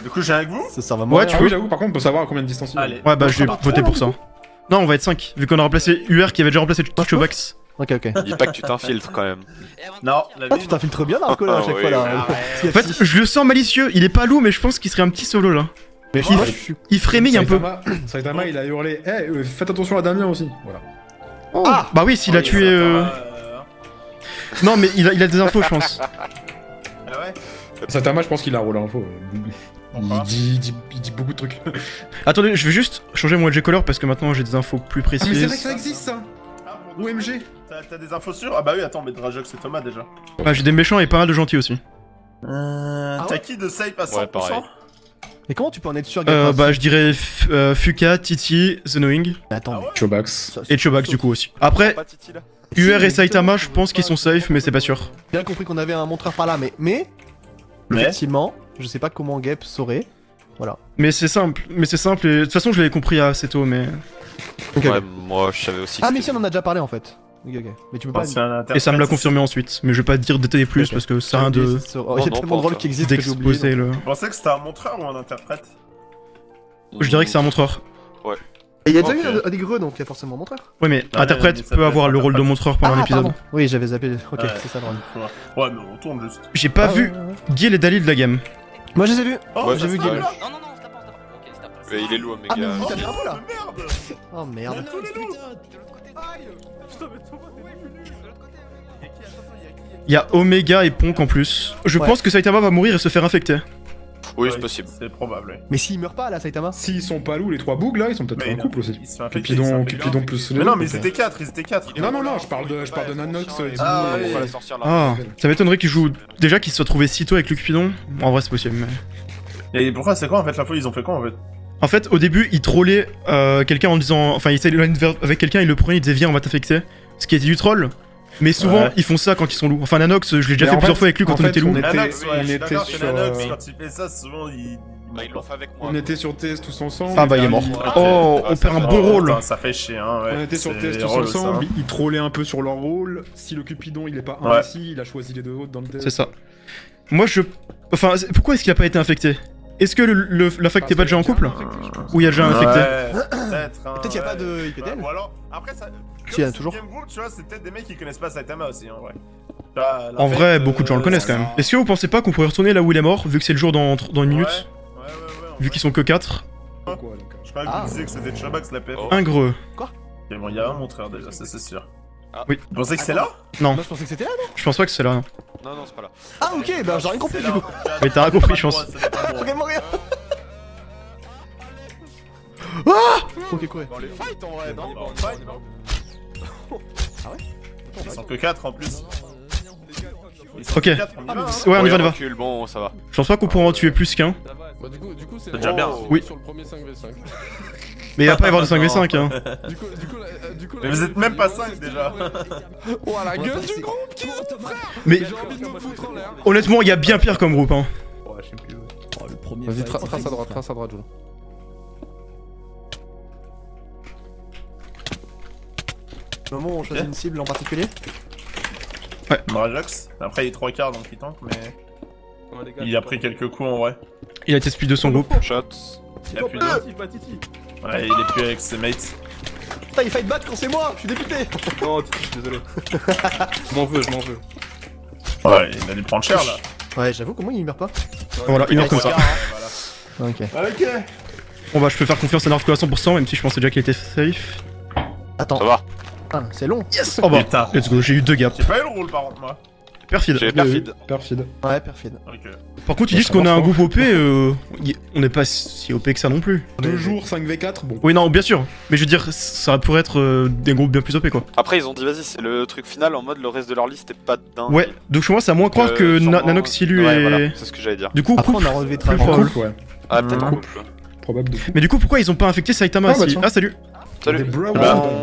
Du coup, j'ai avec vous? ça sert vraiment Ouais, à tu rien. Ah oui, peux. j'avoue, par contre, on peut savoir à combien de distance il est. Allez. Ouais, bah je vais voter pour ça. Non, on va être 5, vu qu'on a remplacé UR qui avait déjà remplacé Chobax. Ok, ok. Dis pas que tu t'infiltres quand même. Non, la Ah, tu t'infiltres bien Narco là à chaque oui, fois là. En fait, je le sens malicieux, il est pas loup, mais je pense qu'il serait un petit solo là. Mais il- je suis. Il frémille un peu. Saitama, il a hurlé. Eh, faites attention à Damien aussi. Voilà. Ah bah oui, s'il a tué. Non, mais il a des infos, je pense. Ah ouais? Saitama, je pense qu'il a roulé info. Pourquoi Il dit beaucoup de trucs. Attendez, je vais juste changer mon LG color parce que maintenant j'ai des infos plus précises. existe ça. Ah, bon, OMG. T'as des infos sûres? Ah bah oui, attends, mais Drajox c'est Thomas déjà. Ah, j'ai des méchants et pas mal de gentils aussi. T'as qui de safe à 100%? Ouais, pareil. Mais comment tu peux en être sûr Bah je dirais Fuka, Titi, The Knowing Attends, mais Chobax. et Chobax du coup aussi. Après, Pas Titi là. UR et Saitama, je pense qu'ils sont safe, mais c'est pas sûr. j'ai bien compris qu'on avait un montreur par là, mais effectivement, je sais pas comment Gap saurait. Voilà. Mais c'est simple, et de toute façon je l'avais compris assez tôt, mais... Ok, Ouais, ok. moi je savais aussi que Ah, mais c'était- si on en a déjà parlé en fait. Ok, ok. Mais tu peux pas. C'est un interprète. Et ça me l'a confirmé ensuite, mais je vais pas dire détailler plus Ok. parce que ça a rien de... Il y a non, tellement de pas rôles encore. qui existent que j'ai oublié. d'exposer le... Tu pensais que c'était un montreur ou un interprète? Je dirais que c'est un montreur. Et il y a déjà Ok. eu des greux donc il y a forcément un montreur. Ouais, mais Ah, interprète mais ça peut peut avoir être le rôle de interprète. montreur pendant l'épisode. pardon. Oui, j'avais zappé. Ok, Ouais. c'est ça le rôle. Ouais, mais on tourne juste. J'ai pas vu Gil et Dali de la game. Moi je les ai vus. Oh, Ouais, j'ai vu ça, Gil. ouais. Non, non, non, c'est pas. Ok, c'est pas. Mais il est lourd, mes Ah, mais gars. vous t'avez un peu là. Merde! Oh merde. Putain, mais Thomas, t'es venu! Y'a qui? Attends, y'a qui? Il y a Omega et Ponk en plus. Je pense que Saitama va mourir et se faire infecter. Oui, c'est possible. C'est probable, oui. Mais s'ils meurent pas là, Saitama? S'ils sont pas loups, les 3 bougs là, ils sont peut-être Mais un couple aussi. Ils se font infecter, ils se font infecter. Cupidon plus les Mais non, loups, mais ils peut-être. étaient 4, ils étaient 4. Non, je parle de Nanox. Ah, On ouais. va la sortir là. Ah, ça m'étonnerait qu'il joue. Déjà qu'il se soit trouvé si tôt avec le Cupidon. En vrai, c'est possible. Mais... Et pourquoi c'est quoi en fait la fois ils ont fait quoi en fait? En fait, au début, il trollait quelqu'un en disant. Enfin, il essayait de aller avec quelqu'un, il le prenait, il disait viens, on va t'affecter. Ce qui était du troll. Mais souvent, ils font ça quand ils sont loups. Enfin, Nanox, je l'ai déjà fait plusieurs fois avec lui quand on était loup. Nanox, on était d'accord, sur, Nanox, quand il fait ça, souvent il. Bah, ils l'ont fait avec moi. On était sur TS tous ensemble. Ah bah, il est mort. Oh, on perd un bon rôle. Ça fait chier, hein, ouais. On était sur TS tous drôle, ensemble, ça. ils trollaient un peu sur leur rôle. Si le Cupidon il est pas investi, il a choisi les deux autres dans le test. C'est ça. Moi, je. Enfin, pourquoi est-ce qu'il a pas été infecté? Est-ce que l'infecté est pas déjà en couple? Ou il y a déjà un infecté? Peut-être qu'il y a pas de IPDL. Ou alors, après ça. Si, il y en a toujours. Game Group, tu vois, c'est peut-être des mecs qui connaissent pas Saitama aussi, en vrai. En vrai, beaucoup de gens le connaissent quand même. Est-ce que vous pensez pas qu'on pourrait retourner là où il est mort, vu que c'est le jour dans une minute? Ouais. Vu qu'ils sont que 4. Je crois que vous disiez que c'était Chobax la PF. Un greux. Quoi? Ok, bon, il y a un montreur déjà, ça c'est sûr. Oui. Vous pensez que c'est là? Non. Moi je pensais que c'était là, non? Je pense pas que c'est là. Non. Non, c'est pas là. Ah, ok, bah j'ai rien compris du coup. Mais t'as rien compris, je pense. Vraiment rien. Ok, quoi? Bon, les fight en vrai, non? Bon, fight, non? Ah ouais? Ils sont que 4 en plus. Ok. Ouais, on y va, on y va. Bon, ça va. Je pense pas qu'on pourra en tuer plus qu'un. Bah, du coup, c'est déjà bien. Oui. Sur le premier 5v5. Mais il va pas y avoir de 5v5, hein. Du coup, Mais vous êtes même pas 5 déjà. Oh la gueule du groupe, frère. Mais J'ai envie de me foutre en l'air. honnêtement, il y a bien pire comme groupe, hein. Ouais, je sais plus. Oh, le premier. Vas-y, fight, trace à droite, Joe. Au moment où on choisit une cible en particulier? Marajox. Après, il est 3 quarts donc il tank, mais. Il a pris quelques coups en vrai. Il a été speed de son groupe. Shot. Il a plus de. Ouais, il est plus avec ses mates. Putain, il fight back quand c'est moi, je suis député. Non, je suis désolé. Je m'en veux. Ouais, il a dû prendre cher là. Ouais, j'avoue, comment il meurt pas? Voilà, il meurt comme ça. Ok. Ok. Bon bah, je peux faire confiance à Narco à 100%, même si je pensais déjà qu'il était safe. Attends. Ça va. Ah, c'est long. Yes. Oh bah, Putain. let's go, j'ai eu 2 gaps. J'ai pas eu le rôle par contre, moi. Perfide. J'ai perfide. Perfide. Ouais, perfide. Ok. Par contre, ils disent qu'on a un groupe OP, on n'est pas si OP que ça non plus. 2 jours, 5v4, bon. Oui, non, bien sûr. Mais je veux dire, ça pourrait être des groupes bien plus OP, quoi. Après, ils ont dit, vas-y, c'est le truc final en mode le reste de leur liste est pas dingue. Ouais, donc chez moi, c'est à moins croire que sûrement- Nanox, Silu Ouais, et... voilà, c'est ce que j'allais dire. Du coup, Après, couple, on a relevé plus très probable. Ouais. Ah, peut-être couple. Probable de couple. Mais du coup, pourquoi ils ont pas infecté Saitama Ah, bah, si... tiens. Ah, salut. Salut. Des bros.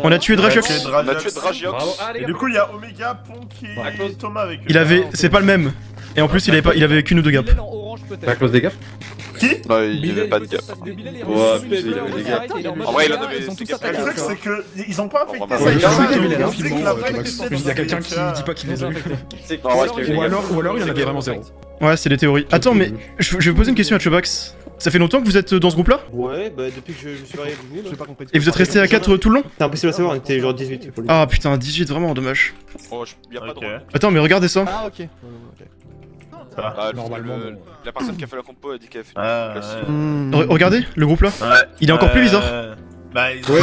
On a tué Dragiox. On a tué Dragiox. Et du coup, il y a Omega, Ponk et Thomas avec eux. Il avait... C'est pas le même. Et en plus, il avait qu'une ou 2 gaps. T'as close des gaps? Qui? Non, il avait pas de gap. Ouais, il avait des gaps. En vrai, il en avait. Le truc, c'est que ils ont pas infecté Ouais, Saitama. ouais, donc ouais, on sait que la ouais, vraie ouais, question, il y a quelqu'un c'est qui que- dit pas qu'il les a eu. Non, Ou alors il y en avait vraiment zéro. Ouais, c'est des théories. Attends, mais je vais poser une question à Chobax. Ça fait longtemps que vous êtes dans ce groupe-là? Ouais, bah depuis que je suis arrivé avec vous. J'ai pas compris. Et vous êtes resté à 4 tout le long? C'est impossible à savoir, on était genre 18. faut le dire. Ah putain, 18, vraiment dommage. Oh, y'a pas de Ok. drôle. Attends, mais regardez ça. Ah, ok. Ah, Normalement, la personne qui a fait la compo a dit qu'elle a fait Ah, classique. Regardez, le groupe là. ouais. Il est encore plus bizarre. Bah, Ouais,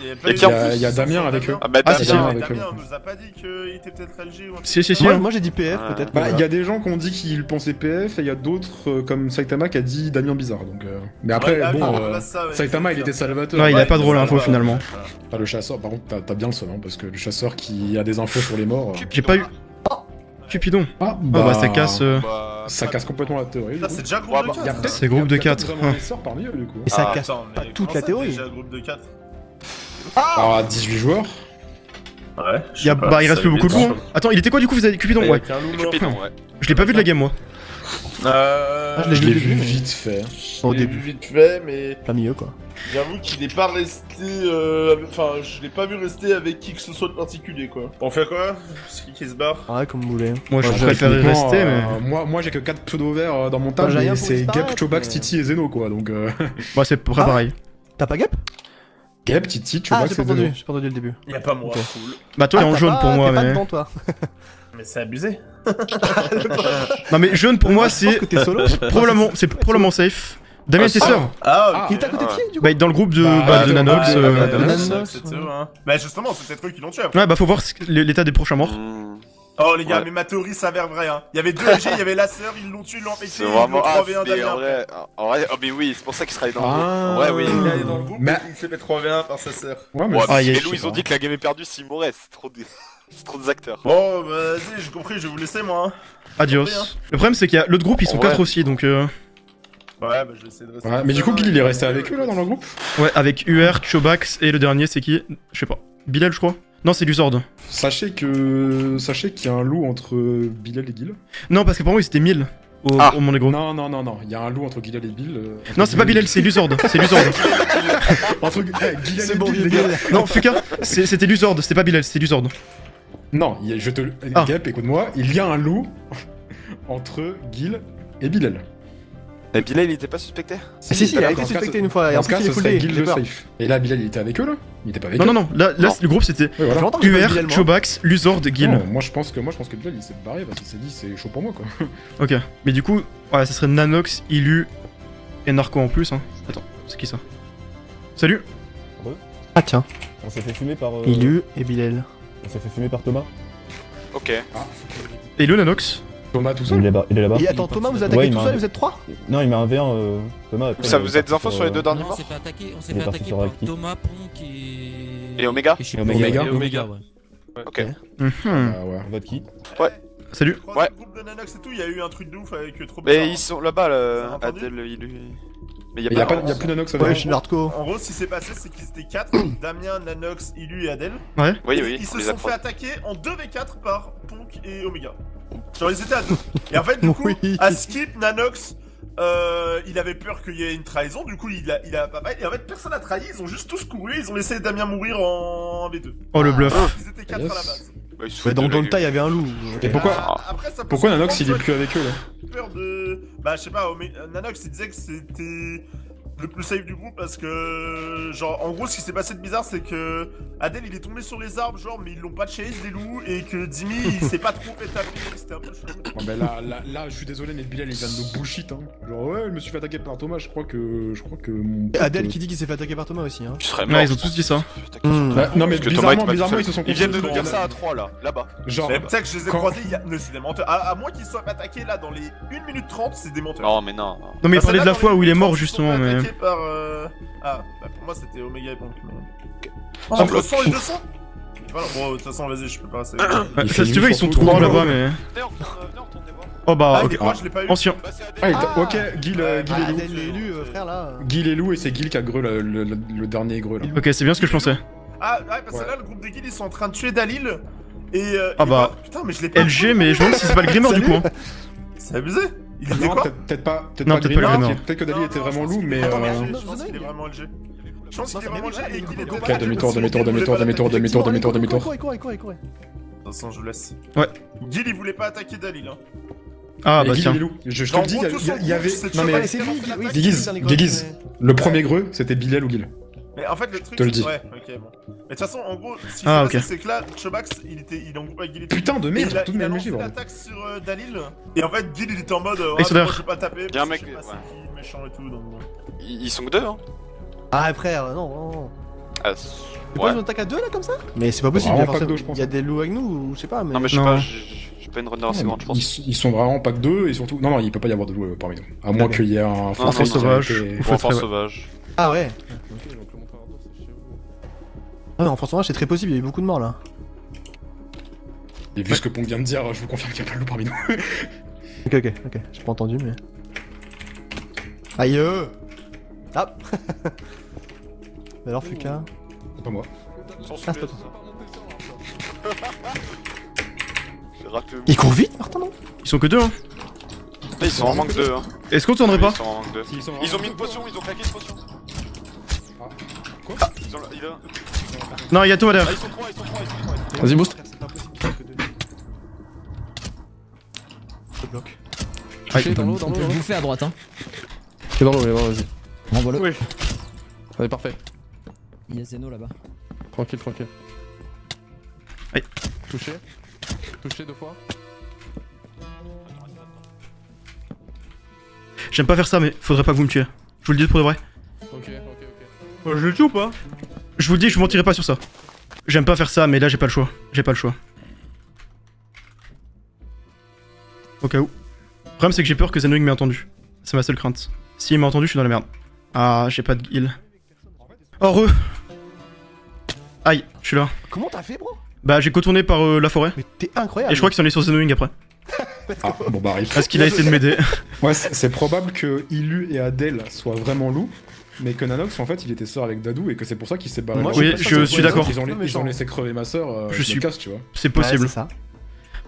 il y a Damien avec eux. Ah, bah, Ah, si, Damien, avec Damien, eux. on nous a pas dit qu'il était peut-être LG ou un truc. Si. Moi j'ai dit PF peut-être. Bah, il y a des gens qui ont dit qu'ils pensaient PF et il y a d'autres comme Saitama qui a dit Damien Bizarre. Donc, mais après, Ouais, ah oui, bon, on place ça, ouais, Saitama c'est il était ça. salvateur. Ouais, il a pas de rôle ça info va, finalement. voilà. Enfin, le chasseur, par contre, t'as bien le seum, hein, parce que le chasseur qui a des infos sur les morts. J'ai pas eu. Cupidon. Ah, Bah, ça casse. Bah, Ça casse complètement la théorie. Putain, c'est déjà groupe de Il y a 4. peut-être C'est groupe de il y a peut-être 4. vraiment des sorts parmi eux, du coup. Et ça Ah, casse Attends, pas mais toute comment la ça, théorie. déjà groupe de 4. Alors, à 18 joueurs. Ouais. Bah, il reste plus beaucoup de vous. Hein. Attends, il était quoi du coup? Vous avez Cupidon? Ouais. Cupidon, ouais. Je l'ai pas vu de la game moi. Je l'ai vu vite fait. Au Je l'ai début. vu vite fait, mais Plein milieu quoi. j'avoue qu'il n'est pas resté. Enfin, je l'ai pas vu rester avec qui que ce soit de particulier, quoi. On fait quoi? C'est qui se barre? Ouais, comme vous voulez. Moi, je Moi, préfère y techniquement, rester, mais. Moi j'ai que 4 pseudo verts dans mon table, Moi, j'ai rien et pour c'est disparaître, Gap, Chobax, mais- Titi et Zeno, quoi. Donc, Bah, c'est pas pareil. T'as pas gap? Gap, Titi, Ah, Chobax j'ai et pas entendu, Zeno. j'ai pas entendu le début. Y'a pas moi. Ok. Cool. Bah, toi, t'es en t'as jaune pas- pour moi, t'es pas mais. devant toi. Mais c'est abusé. Non, mais jaune pour moi, Je pense c'est. que t'es solo. probablement safe. Damien, t'es sûr? Ah, Il est à côté de qui du coup? Bah, dans le groupe de Bah, de Nanox. Nanox. c'est eux, hein. Bah, justement, c'est peut-être eux qui l'ont tué après. Ouais, bah, faut voir l'état des prochains morts. Oh les gars, Ouais. mais ma théorie s'avère vraie, hein. Il y avait deux LG, il y avait la sœur, ils l'ont tué, ils l'ont empêché, C'est ils vraiment. l'ont Ah, 3v1 mais Damien. en vrai, oh, mais oui, c'est pour ça qu'il serait dans le groupe. Ah. En vrai, oui. Il est dans le groupe, Mais- il s'est fait 3v1 par sa sœur. Ouais, mais Ouais, Ah, mais y a- Hello, ils ont dit que la game est perdue s'il mourait, c'est trop des... c'est trop des acteurs. Bon, bah vas-y, j'ai compris, je vais vous laisser moi. Hein. Adios. Compris, hein. Le problème, c'est qu'il y a l'autre groupe, ils sont Ouais. 4 aussi, donc Ouais, bah je vais essayer de rester. Ouais, mais du coup, Guil, il est resté avec eux là dans le groupe? ouais, avec UR, Chobax et le dernier, c'est qui? Je sais pas. Bilal, je crois. Non, c'est Luzord. Sachez qu'il y a un loup entre Bilal et Guil. Non, parce que pour moi, c'était 1000 au Ah. monde des gros. Non, il y a un loup entre Guilal et Bill. Non, c'est pas Bilal, c'est Luzord. C'est Luzord. Entre Guilal C'est et bon, Bill, les Bilal. gars. Non, Fuka, c'était Luzord, c'était pas Bilal, c'était Luzord. Non, je te. Ah. Gap, écoute-moi, il y a un loup entre Gil et Bilal. Et Bilal, il était pas suspecté? Si, il a été suspecté une fois, et Dans en ce plus cas, il est ce full serait day, Gil j'ai le peur. safe. Et là, Bilal, il était avec eux là? Il était pas avec Non, eux? non, non, là, Non. le groupe c'était Ouais, voilà. Ça fait longtemps que j'ai pas vu Bilal, UR, moi. Chobax, Luzord, Gil. Non, moi je pense que Bilal il s'est barré parce qu'il s'est dit c'est chaud pour moi quoi. Ok, mais du coup, ouais, ça serait Nanox, Ilu et Narco en plus. Hein. Attends, c'est qui ça? Salut. Ah tiens, On s'est fait fumer par. Ilu et Bilal. On s'est fait fumer par Thomas. Ok. Et le Nanox? Thomas tout Il seul. est là-bas. Il est là-bas. Et attends, Thomas, vous Ouais, attaquez il tout m'a seul, un- vous êtes 3? Non, il m'a un V1 Thomas. Après, Ça, il vous est êtes des parti infos sur les deux derniers Non, on morts s'est fait attaquer, on s'est Il est fait parti attaquer sur par Aki. Thomas, Ponk et... Et Omega je sais Omega. pas. Et Omega, ouais. Ok. Mhm. Ah ouais. Vote qui? Salut. Je crois Ouais. que le groupe de Nanox et tout, il y a eu un truc de ouf avec trop Mais bizarre, ils hein. sont là-bas, Ça a Adèle, Ilu. Mais Il y a plus Nanox Ouais, avec je suis Nardco. En gros, ce qui s'est passé, c'est qu'ils étaient 4, Damien, Nanox, Ilu et Adèle. Ouais. Oui, Et oui, ils on se les sont a fait croisés. attaquer en 2v4 par Ponk et Omega. Genre, ils étaient à 2. Et en fait, du coup, Oui. à Skip, Nanox, il avait peur qu'il y ait une trahison, du coup, il a pas mal. Et en fait, personne n'a trahi, ils ont juste tous couru, ils ont laissé Damien mourir en V2. Oh le bluff. Ils étaient 4 à la base. Ouais, ils se Ouais, foutent dans de la le tas, il y avait un loup. Et pourquoi Après, ça peut Pourquoi se Nanox il est comprendre, plus avec eux là? peur de. Bah, je sais pas, Nanox il disait que c'était le plus safe du groupe parce que. Genre, en gros, ce qui s'est passé de bizarre, c'est que Adèle il est tombé sur les arbres, genre, mais ils l'ont pas chase les loups, et que Dimi il s'est pas trop fait taper, c'était un peu chaud. Oh, bah là, je suis désolé, mais Bilal il vient de bullshit hein. Genre ouais, je me suis fait attaquer par Thomas, je crois que mon pote, Adèle qui dit qu'il s'est fait attaquer par Thomas aussi. Hein. Tu serais mort. Ouais, ils ont tous dit ça. Bah, non mais Parce que Thomas était bizarrement pas ils se sont Ils viennent de nous confondus dire ça à 3 là-bas. Genre Mais tu sais que je les ai quand- croisés, mais c'est des menteurs. À moins qu'ils soient attaqués là dans les 1 minute 30, c'est des menteurs. Non, mais non. Non, mais il Parce que parlait là, de la dans fois les où il est 1 minute mort 30, ils sont justement, pas mais. attaqués par, Ah, bah pour moi c'était Omega et Ponk. Mais... Ah, Entre bloc. 100 et 200 voilà, bon, de toute façon, vas-y, je peux pas rester. Ouais, Il ça, fait si tu veux, une ils sont photo trois dans là-bas, le- mais. Venez, on retourne les voir. Oh bah, Ah, ok. mais moi, je l'ai pas eu. Ancien. Bah, c'est Adèle. Ok, Gil et Lou. Adèle et Ilu, frère là. Gil et Lou et c'est Gil qui a greu le dernier greu là. Ok, c'est bien ce que je pensais. Ah, ouais, parce que Ouais. là, le groupe des guilds, ils sont en train de tuer Dalil. Et. Ah il bah, voit- Putain, mais je l'ai pas. LG, mais je me demande si c'est pas le Grimmer du coup. Hein. C'est abusé. Il était Non, quoi peut-être pas Non, peut-être pas le Grimmer, Grimmer. peut-être que Dali était vraiment Lou, mais Attends, euh, je pense qu'il est vraiment LG. Je pense qu'il est vraiment LG et qu'il est Ok, demi-tour. De toute façon, je vous laisse. Ouais. Gil, il voulait pas attaquer Dalil. Hein. Ah bah Gil tiens. et Lou. Je te En le dis, gros, tout son il y avait. groupe, c'est Non toujours mais. c'est lui, oui, Guiguiz, c'est lui, Guiguiz. Le premier greu, c'était Bilal ou Gil. Mais en fait, le truc. te le dis. Ouais, ok, bon. Mais de toute façon, en gros, ce qui s'est Ah, passé, ok. c'est que là, Chobax, il est en groupe avec Gil. Putain de merde, tout il a le lancé MG, bordel. l'attaque sur Dalil. Et en fait, Gil, il était en mode. Ils sont moi, derrière. je vais pas le taper. Y a un parce que mec, je sais pas ouais. c'est qui, méchant et tout. Donc. Ils sont que 2, hein. Ah frère, non. Ah, C'est pas ouais. une attaque à 2 là comme ça? Mais c'est pas possible, Vraiment il y a pas que forcément- deux, je pense. il y a des loups avec nous ou je sais pas mais. Non, mais je sais Non. pas, j'ai pas une runner assez grande, je pense. Ils sont vraiment pas que deux et surtout. Non, il peut pas y avoir de loup parmi nous. À moins Ok. qu'il y ait un non, français non, sauvage. qui aurait été- Ou Ou enfant ouais. sauvage. Ah ouais. Ok, donc le monteur d'eau c'est chez vous. Ah mais en France c'est très possible, il y a eu beaucoup de morts là. Et vu ce que Pong vient de dire, je vous confirme qu'il y a pas de loup parmi nous. Ok, j'ai pas entendu mais. Aïe Ah Alors Fuka. C'est pas moi. Ah c'est pas toi. J'ai raté le Il court vite Martin non? Ils sont que deux, hein. Ils sont en manque 2, hein. Est-ce qu'on tournerait pas? Ils sont en manque 2. S'ils sont Ils ont mis une potion, ils ont claqué une potion. Quoi Ils ont il a... Non, il y a Thomas Ah, derrière. ils sont 3, ils sont 3. Vas-y, boost. C'est pas possible qu'il y ait que 2. Je bloque. Touché dans l'eau, On peut le bouffer à droite, hein. Il est dans l'eau, vas-y. Renvoie-le. Oui. Allez, parfait. Il y a Zeno là-bas. Tranquille. Aïe. Touché 2 fois. J'aime pas faire ça, mais faudrait pas que vous me tuiez. Je vous le dis pour de vrai. Ok. Je le tue ou pas? Je vous le dis, je mentirai pas sur ça. J'aime pas faire ça, mais là j'ai pas le choix. Au cas où. Le problème, c'est que j'ai peur que Zenoing m'ait entendu. C'est ma seule crainte. S'il m'a entendu, je suis dans la merde. Ah, j'ai pas de heal. Oh, Aïe, je suis là. Comment t'as fait, bro? Bah, j'ai contourné par la forêt. Mais t'es incroyable. Et je crois qu'il s'en est sur Zenoing après. Ah, bon bah arrive. Est-ce qu'il a essayé de m'aider? Ouais, c'est probable que Ilu et Adel soient vraiment loups, mais que Nanox en fait il était sœur avec Dadou et que c'est pour ça qu'il s'est barré. Oui, je suis d'accord. Ils ont laissé crever ma sœur. Je suis casse, tu vois. C'est possible. Ouais, c'est ça.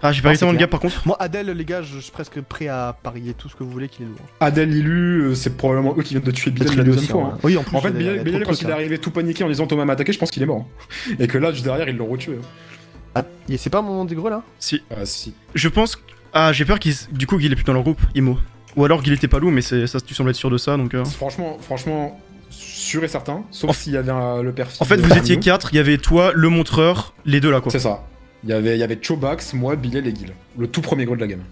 Ah, j'ai pas eu tellement de gars par contre. Moi, Adel, les gars, je suis presque prêt à parier tout ce que vous voulez qu'il est lourd. Adel, Ilu, c'est probablement eux qui viennent de tuer Bilal la deuxième fois. Hein. Oui, en plus. En fait, Bilal quand il est arrivé tout paniqué en disant Thomas m'a attaqué, je pense qu'il est mort. Et que là, juste derrière, ils l'ont retué. Ah, c'est pas mon des gros là? Si. Si. Je pense. Ah, j'ai peur du coup qu'il est plus dans leur groupe, Imo. Ou alors qu'il était pas loup, mais ça, tu sembles être sûr de ça donc. Franchement, sûr et certain. Sauf s'il y avait le perfide. En fait, vous étiez 4, il y avait toi, le montreur, les deux là quoi. C'est ça. Il y avait Chobax, moi, Bilal et Gil. Le tout premier gros de la game.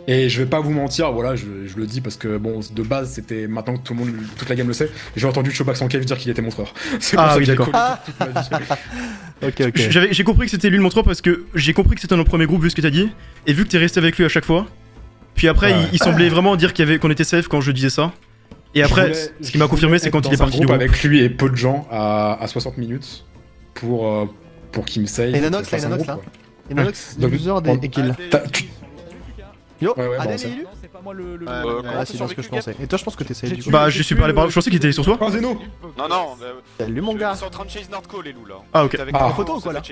Et je vais pas vous mentir, voilà, je le dis parce que bon, de base, c'était maintenant que toute la game le sait. J'ai entendu Chobax en cave dire qu'il était montreur. C'est pour ça que j'ai collé toute ma vie. Ok. J'ai compris que c'était lui le montreur parce que j'ai compris que c'était dans le premier groupe vu ce que t'as dit. Et vu que t'es resté avec lui à chaque fois. Puis après, il semblait vraiment dire qu'on était safe quand je disais ça. Et après, ce qui m'a confirmé, c'est quand il est parti du groupe. Avec lui et peu de gens à 60 minutes pour qu'il me save. Et Nanox là. Et Nanox, user et Kill. Yo, Adel et Ilu? C'est pas moi le. Ah, c'est bien ce que je pensais. Et toi, je pense que t'essayes du coup. Bah, je suis pas allé par là. Je pensais qu'il était sur toi. Oh, Zeno! Non, Salut mon gars. Ils sont en train de chase Nordco, les loups là. Ah, ok. En photo ou quoi là?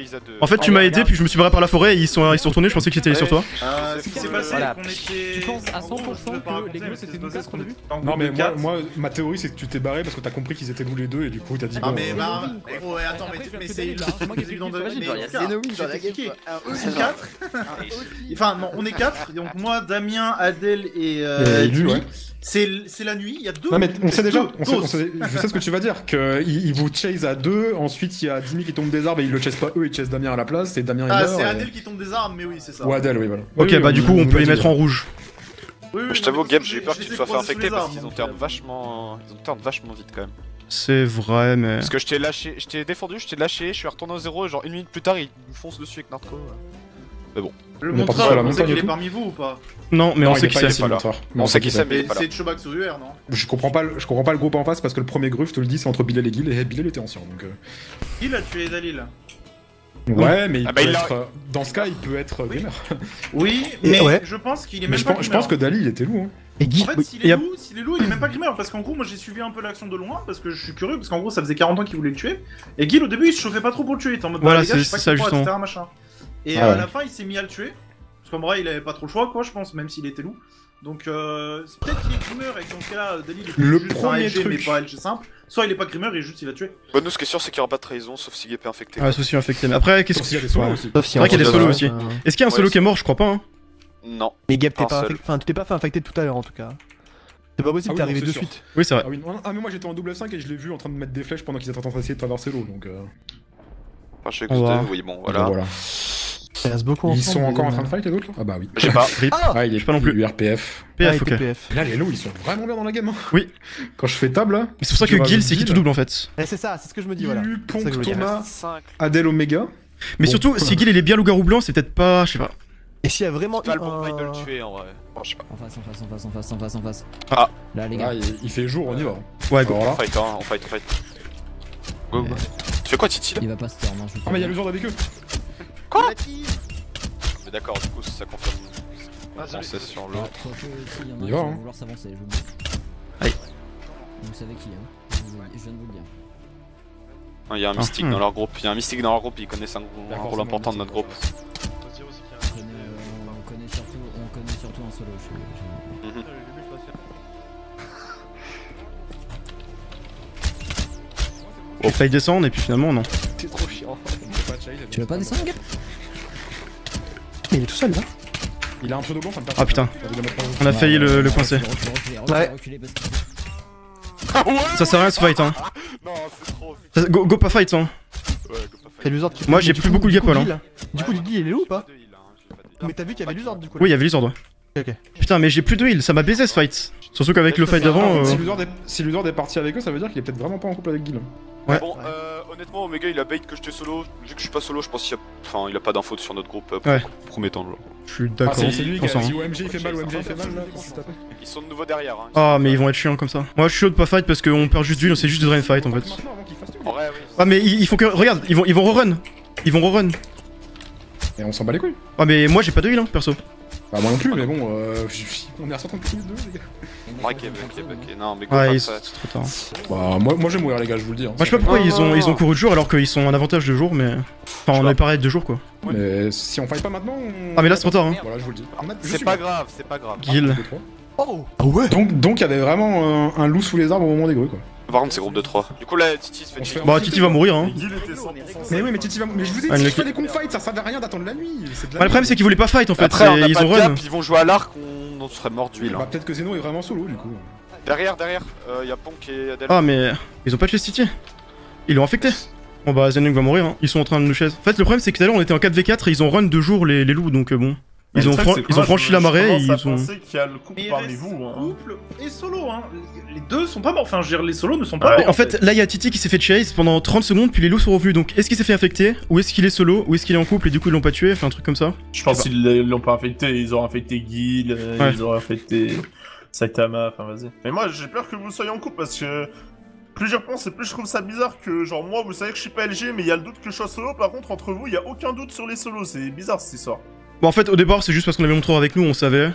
En fait, tu m'as aidé, puis je me suis barré par la forêt et ils sont retournés. Je pensais qu'ils étaient allés sur toi. Ce qui s'est passé, Voilà. qu'on était. Tu penses à 100% que les loups c'était nous quatre qu'on a vu? Non, mais moi, ma théorie, c'est que tu t'es barré parce que t'as compris qu'ils étaient loups les deux et du coup, t'as dit. Ah, bon, mais bah. Gros, attends, mais c'est là. Moi qui suis dans de. On est 4. Enfin, non, on est 4. Donc, moi, Damien, Adel et Ilu, ouais. C'est la nuit, il y a deux. Non mais on sait déjà, deux. je sais ce que tu vas dire, qu'ils vous chase à deux, ensuite il y a Dimi qui tombe des arbres et ils le chase pas eux, ils chase Damien à la place, et Damien Ah, il meurt. c'est Adel qui tombe des arbres, mais oui, c'est ça. Ou Adel, oui, voilà. Ok, bah du coup, on peut les mettre en rouge. Je t'avoue, Game, j'ai eu peur que tu te sois fait infecter parce qu'ils ont turn vachement vite quand même. C'est vrai, mais. Parce que je t'ai lâché, je t'ai défendu, je t'ai lâché, je suis retourné au zéro et genre une minute plus tard, il nous fonce dessus avec Nordco. Mais bon. Le On est parti sur montreur, la on sait montagne qu'il et est tout. parmi vous ou pas? Non, mais on sait qui c'est. On sait qui c'est, mais il est pas là. C'est Chobax sur UR, non? Je comprends pas le groupe en face parce que le premier groupe, je te le dis, c'est entre Bilal et Gil, et Bilal était ancien donc. Il a tué Dalil. Ouais, mais bah, dans ce cas, il peut être gamer. Oui, mais je pense qu'il est même pas je pense que Dali, il était loup. Et Guy, en fait, s'il est loup, il est même pas grimeur. Parce qu'en gros, moi j'ai suivi un peu l'action de loin. Parce que je suis curieux. Parce qu'en gros, ça faisait 40 ans qu'il voulait le tuer. Et Gil, au début, il se chauffait pas trop pour le tuer. Il était en mode, voilà, les gars, je sais c'est pas ça, qui croit, justement. etc. Machin. Et à la fin, il s'est mis à le tuer. Parce qu'en vrai, il avait pas trop le choix, quoi, je pense, même s'il était loup. Donc, c'est peut-être qu'il est grimeur. Et dans ce cas-là, Dali, il est Le juste premier un LG, mais truc. pas LG simple. Soit il est pas grimeur et juste il a tué. Bon, nous, ce qui est sûr, c'est qu'il y aura pas de trahison, sauf si Gep est infecté. Ouais, souci infecté. Mais après, qu'est-ce Sauf s'il y a des solos aussi. C'est vrai qu'il y a des solos aussi. Est-ce qu'il y a un solo qui est mort? Je crois pas, hein. Non. Mais Gap, t'es Un pas seul. infecté. Enfin, tu t'es pas fait infecter tout à l'heure en tout cas. C'est pas possible, Ah oui, t'es arrivé non, de c'est suite. Oui, c'est vrai. Ah oui, non, mais moi j'étais en double F5 et je l'ai vu en train de mettre des flèches pendant qu'ils étaient en train d'essayer de traverser l'eau donc. Enfin, je sais que On va. oui, bon, voilà. Ça reste beaucoup Ils ensemble, sont encore en les train de gars. fight les autres là? Ah bah oui. J'ai pas. Ah, il est pas non plus. URPF. PF, ok. PF. Et là les loups ils sont vraiment bien dans la game. Hein. Oui. Quand je fais table là. Mais c'est pour ça que Gil, c'est qui tout double en fait. C'est ça, c'est ce que je me dis, voilà. Ilu, C'est ça Ponk, que je veux dire. Thomas, Adel, Omega. Mais Bon. surtout, si Gil il est bien loup-garou blanc, c'est peut-être pas. Je sais pas. Et s'il y a vraiment C'est pas le bon moment de le tuer en vrai. Bon, je sais pas. En face. Ah. Là, les gars. Ah, il fait jour, on y va. Ouais, go. On fight, hein, on fight. Go, go. Tu fais quoi, Titi là? Il va pas se turn, hein, je Ah, mais il y a le genre avec eux. Quoi? Mais d'accord, du coup, ça confirme. Avancez sur l'autre. Il va, hein. vouloir s'avancer, je vous le dis. Aïe. Vous savez qui, hein. Je viens de vous le dire. Il y a un mystique dans leur groupe. Ils connaissent un rôle important de notre groupe. On connaît surtout un solo. J'ai failli descendre et puis finalement, non. C'est trop chiant. Tu veux pas descendre, gars? Mais il est tout seul là. Il a un pseudo blanc, ça me passe. Ah putain. On a failli le coincer. Ouais. Ça sert à rien ce fight, hein. Non, c'est trop. Go pas fight, hein. Ouais, go pas C'est l'usard qui. Moi, j'ai plus beaucoup de gap, hein. Du coup, Didi il est où ou pas? Mais t'as vu qu'il y avait l'usard du coup. Oui, il y avait les ordres. Ok. Putain, mais j'ai plus de heal, ça m'a baisé ce fight. Surtout qu'avec le fight d'avant. Si Ludor est parti avec eux, ça veut dire qu'il est peut-être vraiment pas en couple avec Guil. Ouais. Bon, honnêtement, Omega il a bait que j'étais solo. Vu que je suis pas solo, je pense qu'il y a. Enfin, il a pas d'infos sur notre groupe promettant. Genre. Je suis d'accord. C'est lui qui a dit OMG il fait mal, OMG il fait mal là. Ils sont de nouveau derrière. Hein. Ah, mais ils vont être chiants comme ça. Moi je suis chaud de pas fight parce qu'on perd juste d'huile, c'est juste de drain fight en fait. Ouais, oui. Ah, mais ils font que. Regarde, ils vont re-run. Ils vont re-run. Et on s'en bat les couilles. Ah, mais moi j'ai pas de heal, hein, perso. Bah, moi non plus, mais bon, on est à 60 plus 2, les gars. Ok, non, mais ouais, c'est trop tard. Bah, moi je vais mourir, les gars, je vous le dis. Hein. Moi je sais pas pourquoi ils ont couru de jour alors qu'ils sont en avantage de jour, mais. Enfin, on est pareil de jour quoi. Mais si on fight pas maintenant. Ah, mais là c'est trop tard, hein. Voilà, je vous le dis. C'est pas grave, c'est pas grave. Guil. Oh! Ah ouais! Donc il y avait vraiment un loup sous les arbres au moment des grues, quoi. Par contre, c'est groupe de 3. Du coup, là, Titi se fait chier. Bah, Titi va mourir, hein. Mais oui, mais Titi va mourir. Mais je vous ai dit, il fallait qu'on fight, ça servait à rien d'attendre la nuit. Le problème, c'est qu'ils voulaient pas fight en fait. Après, on a ils pas ont de run. gap, ils vont jouer à l'arc, on serait mort d'huile. Bah, peut-être que Zeno est vraiment solo, du coup. Derrière, y'a Ponk et Adel. Ah, mais ils ont pas tué Titi. Ils l'ont infecté. Bon, bah, Zenung va mourir, hein. Ils sont en train de nous chaise. En fait, le problème, c'est que tout à l'heure, on était en 4v4 et ils ont run 2 jours les loups, donc bon. Ils ont franchi la marée et ils ont. Je qu'il y a le couple parmi vous. Couple et solo, hein. Les deux sont pas morts. Enfin, je veux dire, les solos ne sont pas morts. En fait, là, il y a Titi qui s'est fait chase pendant 30 secondes, puis les loups sont revenus. Donc, est-ce qu'il s'est fait infecter? Ou est-ce qu'il est solo? Ou est-ce qu'il est en couple et du coup, ils l'ont pas tué? Enfin, un truc comme ça. Je pense qu'ils l'ont pas infecté. Ils auraient infecté Guil, ils auraient infecté Saitama. Enfin, vas-y. Mais moi, j'ai peur que vous soyez en couple parce que. Plus j'y repense et plus je trouve ça bizarre que, genre, moi, vous savez que je suis pas LG, mais il y a le doute que je sois solo. Par contre, entre vous, il y a aucun doute sur les solos. C'est bizarre cette histoire. Bon, en fait, au départ, c'est juste parce qu'on avait mon tour avec nous, on savait.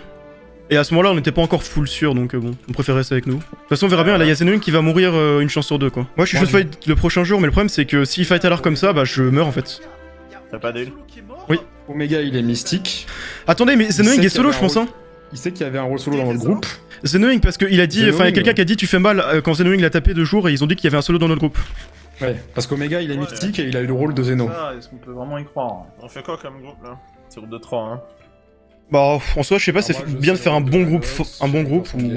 Et à ce moment-là, on n'était pas encore full sûr, donc bon, on préférait rester avec nous. De toute façon, on verra bien, là, il y a Zenung qui va mourir une chance sur 2, quoi. Moi, je suis chaud de fight le prochain jour, mais le problème, c'est que s'il fight à l'arc comme ça, bah, je meurs en fait. T'as pas d'heal? Oui. Omega, il est mystique. Attendez, mais Zenung est solo, je pense, hein. Il sait qu'il y avait un rôle solo dans notre groupe. Zenung, parce qu'il a dit. Enfin, il y a quelqu'un qui a dit tu fais mal quand Zenung l'a tapé 2 jours et ils ont dit qu'il y avait un solo dans notre groupe. Ouais, parce qu'Omega, il est mystique et il a eu le rôle de Zeno. Est-ce qu'on peut vraiment y croire? On fait quoi comme groupe là? C'est groupe de 3, hein. Bah, en soi, je sais pas, c'est bien de faire un bon groupe ou.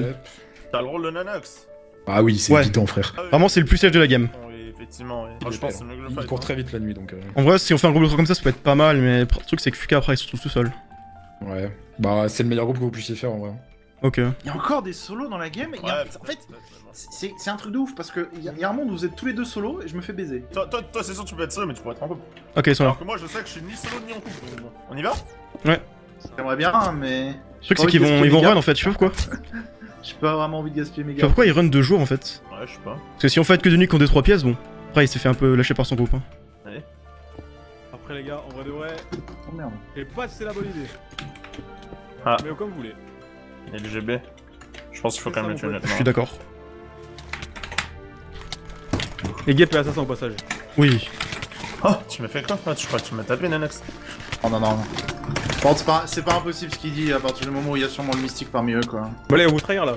T'as le rôle de Nanox. Ah oui, c'est évident, frère. Vraiment, c'est le plus safe de la game. Oui, effectivement, oui. Je pense que il court très vite la nuit, donc... En vrai, si on fait un groupe de 3 comme ça peut être pas mal, mais le truc, c'est que Fuka, après, ils se retrouvent tout seuls. Ouais. Bah, c'est le meilleur groupe que vous puissiez faire, en vrai. Ok. Il y a encore des solos dans la game. En fait, c'est un truc de ouf parce que il y a un monde où vous êtes tous les deux solos et je me fais baiser. Toi, c'est sûr que tu peux être solo, mais tu pourrais être en couple. Ok, ils sont là. Alors que moi, je sais que je suis ni solo ni en couple. Donc, on y va? Ouais. J'aimerais bien, mais. Le truc, c'est qu'ils vont run en fait, je sais pas pourquoi. J'ai pas vraiment envie de gaspiller mes Je sais gars. pas pourquoi ils run 2 jours en fait. Ouais, je sais pas. Parce que si on fight que de nuit contre des 3 pièces, bon. Après, il s'est fait un peu lâcher par son groupe. Hein. Allez. Après, les gars, en vrai de vrai. Oh merde. Je sais pas si c'est la bonne idée. Ah. Mais comme vous voulez. LGB. Je pense qu'il faut quand même le tuer Je suis d'accord. Et Gap est assassin au passage. Oui. Oh, tu m'as fait quoi? Ah, je crois que tu m'as tapé, Nanox. Oh non. Bon, c'est pas impossible ce qu'il dit à partir du moment où il y a sûrement le mystique parmi eux quoi. Bon, allez, on vous trahir là.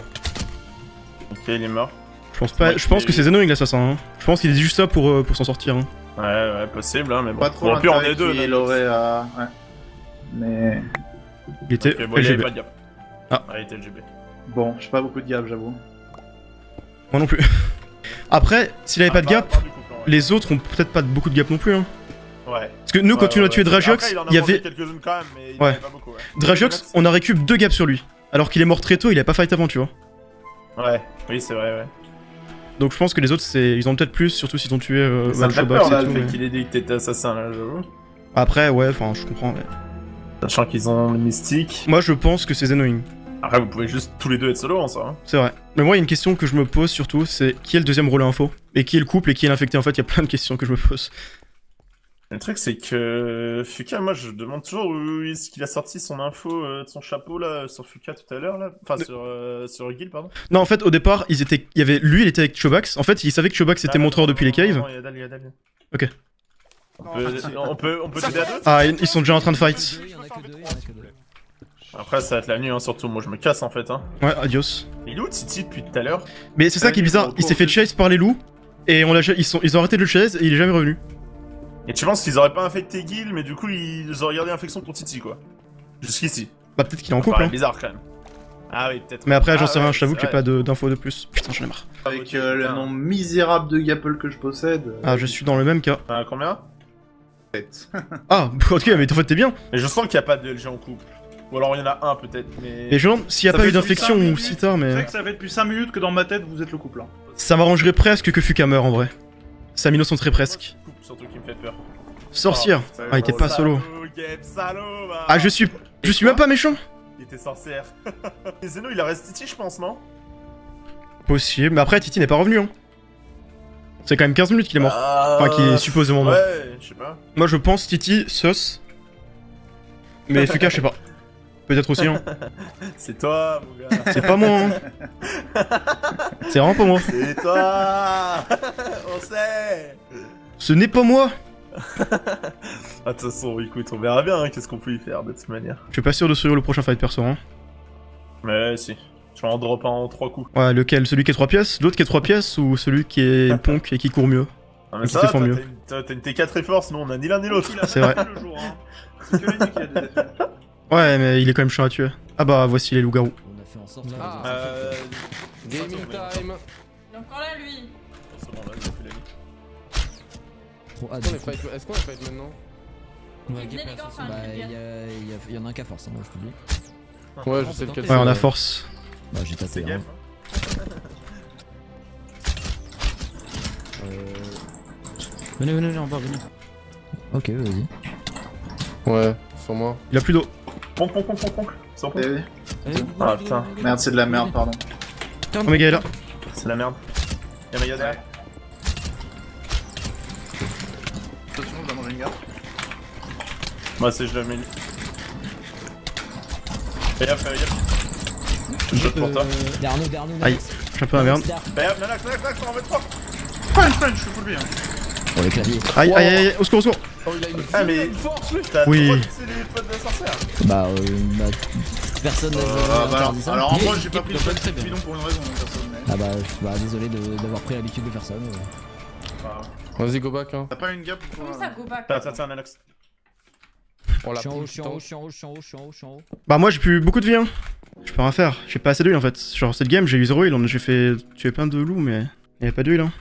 Ok, il est mort. Je pense pas. Je pense que c'est Zenung l'assassin. Hein. Je pense qu'il est juste ça pour s'en sortir. Hein. Ouais, possible, hein, mais bon. Pas trop Bon, au pire, on est deux. Il aurait ouais. Mais. Il était Ok, bon, il avait LGB. pas de gap. Ah. Ouais, il était LGB. Bon, j'ai pas beaucoup de gap, j'avoue. Moi non plus. Après, s'il avait pas de gap, les autres ont peut-être pas beaucoup de gap non plus. Hein. Ouais. Parce que nous, quand tu l'as tué Dragiox, il y avait. quelques-unes quand même, mais il y en avait pas beaucoup. Ouais. Dragiox, on a récup 2 gaps sur lui. Alors qu'il est mort très tôt, il a pas fight avant, tu vois. Ouais, oui, c'est vrai, ouais. Donc je pense que les autres, ils ont peut-être plus, surtout s'ils ont tué Ça me fait Shobax peur là, et le tout. fait Mais... qu'il ait dit que t'étais assassin là, j'avoue. Après, ouais, enfin, je comprends. Mais... Sachant qu'ils ont le mystique. Moi, je pense que c'est Zenoing. Après, vous pouvez juste tous les deux être solo en ça. Hein. C'est vrai. Mais moi, il y a une question que je me pose surtout, c'est qui est le deuxième relais info? Et qui est le couple et qui est l'infecté? En fait, il y a plein de questions que je me pose. Le truc, c'est que Fuka, moi, je demande toujours où est-ce qu'il a sorti son info de son chapeau là sur Fuka tout à l'heure là. Enfin, sur Guil, pardon. Non, en fait, au départ, il y avait lui, il était avec Chobax. En fait, il savait que Chobax était montreur depuis les caves. Non, il y a dalle. Ok. On peut t'aider à deux? Ah, ils sont déjà en train de fight. Après, ça va être la nuit, hein, surtout. Moi, je me casse en fait. Hein. Ouais, adios. Il est où Titi depuis tout à l'heure? Mais c'est ça qui est bizarre, il s'est fait chase par les loups. Et ils ont arrêté de le chase et il est jamais revenu. Et tu penses qu'ils auraient pas infecté Guil, mais du coup, ils auraient gardé l'infection pour Titi quoi. Jusqu'ici. Bah, peut-être qu'il est en couple. Hein. Bizarre quand même. Ah oui, peut-être. Mais après, j'en sais rien, je t'avoue c'est qu'il n'y a pas d'infos de plus. Putain, j'en ai marre. Avec le nom misérable de Gapple que je possède. Ah, je suis dans le même cas. Combien? 7. Ah, ok, mais en fait, t'es bien. Mais je sens qu'il n'y a pas de LG en couple. Ou alors il y en a un peut-être, mais... Et je me demande s'il n'y a Ça pas fait eu d'infection depuis 5 ou si tard, C'est mais... vrai que ça fait depuis 5 minutes que dans ma tête vous êtes le couple. Hein. Ça m'arrangerait presque que Fuka meure en vrai. Ça m'innocenterait presque. Surtout qui me fait peur. Sorcière. Oh, Ah, il était pas solo. Gabe, salaud, bah. Ah, je suis même pas méchant. Il était sorcière. Et Zeno, il a resté Titi, je pense, non? Possible, mais après Titi n'est pas revenu hein. C'est quand même 15 minutes qu'il est mort. Enfin, qu'il est supposément mort. Ouais, je sais pas. Moi je pense Titi, sus. Mais Fuka, je sais pas. Peut-être aussi hein. C'est toi, mon gars. C'est pas moi hein. C'est vraiment pas moi. C'est toi. On sait. Ce n'est pas moi. Ah, de toute façon, écoute, on verra bien hein, qu'est-ce qu'on peut y faire de toute manière. Je suis pas sûr de survivre le prochain fight perso hein. Mais si. Je vais en drop en 3 coups. Ouais, lequel? Celui qui est 3 pièces? L'autre qui est 3 pièces ou celui qui est ponk et qui court mieux? Ah, Et mais qui ça, se défend va, mieux. t'as une T4 très force, nous on a ni l'un ni l'autre. C'est vrai. C'est que la nuit qu'il a des détails. Ouais, mais il est quand même chiant à tuer. Ah bah, voici les loups-garous. On a fait en sorte. Gaming time. Il est encore là, lui. C'est bon, là, il a fait la nuit. Trop hâte. Est-ce qu'on a fight maintenant? Venez, les gars, enfin, Bah, bien. il y en a un qui a force, hein, moi je te le dis. Ouais, je sais lequel Ouais, on a force. Bah, j'ai tapé. Game. Venez, en bas, venez. Ok, vas-y. Ouais, sur moi. Il a plus d'eau. Ponk. Sans ponk. Ah putain. Merde, c'est de la merde, pardon. Omega est là. C'est la merde. Y'a Maya derrière. Attention, je vais manger une garde. Moi, c'est je le mets. Fais gaffe. Je shot pour toi. Derno. Aïe, je suis un peu à la merde. Fais gaffe, Nanax, on en met 3. Punch, je suis full bien. Oh, les claviers. Aïe, au secours. Oh, il a une Ah, mais force, lui. t'as Oui. trop c'est les potes de la sorcière. Bah, personne n'a interdit ça. Alors, moi, j'ai pas pris le shot de bidon pour une raison, personne. Mais... Ah bah, désolé d'avoir pris l'habitude de faire ça. Vas-y, go back, hein. T'as pas une gap pour. Comment ça, go back? Tiens, Nanax. On la Je push, suis en haut. Bah, moi j'ai plus beaucoup de vie hein. Je peux rien faire. J'ai pas assez de heal en fait. Genre, cette game, j'ai eu 0 heal. J'ai fait tuer plein de loups, mais il y avait pas de heal hein.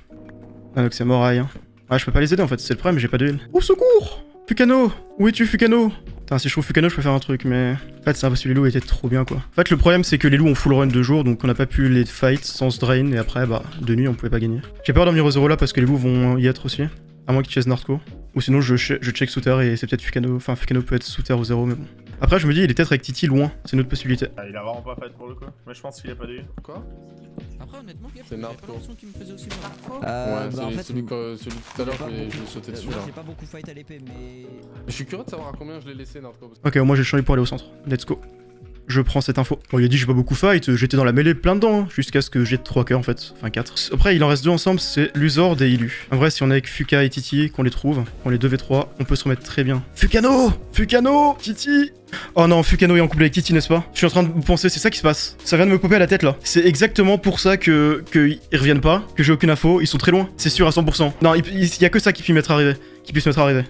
Ah, donc c'est Moraï hein. Ouais, je peux pas les aider en fait, c'est le problème, j'ai pas de heal. Au secours! Fukano! Où es-tu, Fukano? Putain, si je trouve Fukano, je peux faire un truc, mais... En fait, c'est impossible, les loups étaient trop bien, quoi. En fait, le problème, c'est que les loups ont full run 2 jours, donc on n'a pas pu les fight sans se drain, et après, bah, de nuit, on pouvait pas gagner. J'ai peur d'en venir au 0 là, parce que les loups vont y être aussi. À moins qu'ils chase Nardco. Ou sinon, je check sous terre, et c'est peut-être Fukano. Enfin, Fukano peut être sous terre au 0, mais bon. Après, je me dis, il est peut-être avec Titi loin, c'est une autre possibilité. Ah, il a vraiment pas fait pour le coup. Mais je pense qu'il a pas de. Quoi? Après, honnêtement, c'est Nardco. qui me faisait aussi Ouais, bah, en fait, celui de tout à l'heure, je l'ai sauté dessus là. J'ai pas beaucoup fight à l'épée, mais. Je suis curieux de savoir à combien je l'ai laissé, Nardco. Ok, moi j'ai changé pour aller au centre. Let's go. Je prends cette info. Bon, il a dit j'ai pas beaucoup fight, j'étais dans la mêlée plein dedans, hein, jusqu'à ce que j'ai 3 cœurs en fait. Enfin 4. Après, il en reste 2 ensemble, c'est Luzord et Ilu. En vrai, si on est avec Fuka et Titi, qu'on les trouve, qu'on les 2v3, on peut se remettre très bien. Fukano Titi. Oh non, Fukano est en couple avec Titi, n'est-ce pas? Je suis en train de penser, c'est ça qui se passe. Ça vient de me popper à la tête là. C'est exactement pour ça que ils reviennent pas, que j'ai aucune info, ils sont très loin. C'est sûr à 100%. Non, il y a que ça qui puisse m'être arrivé.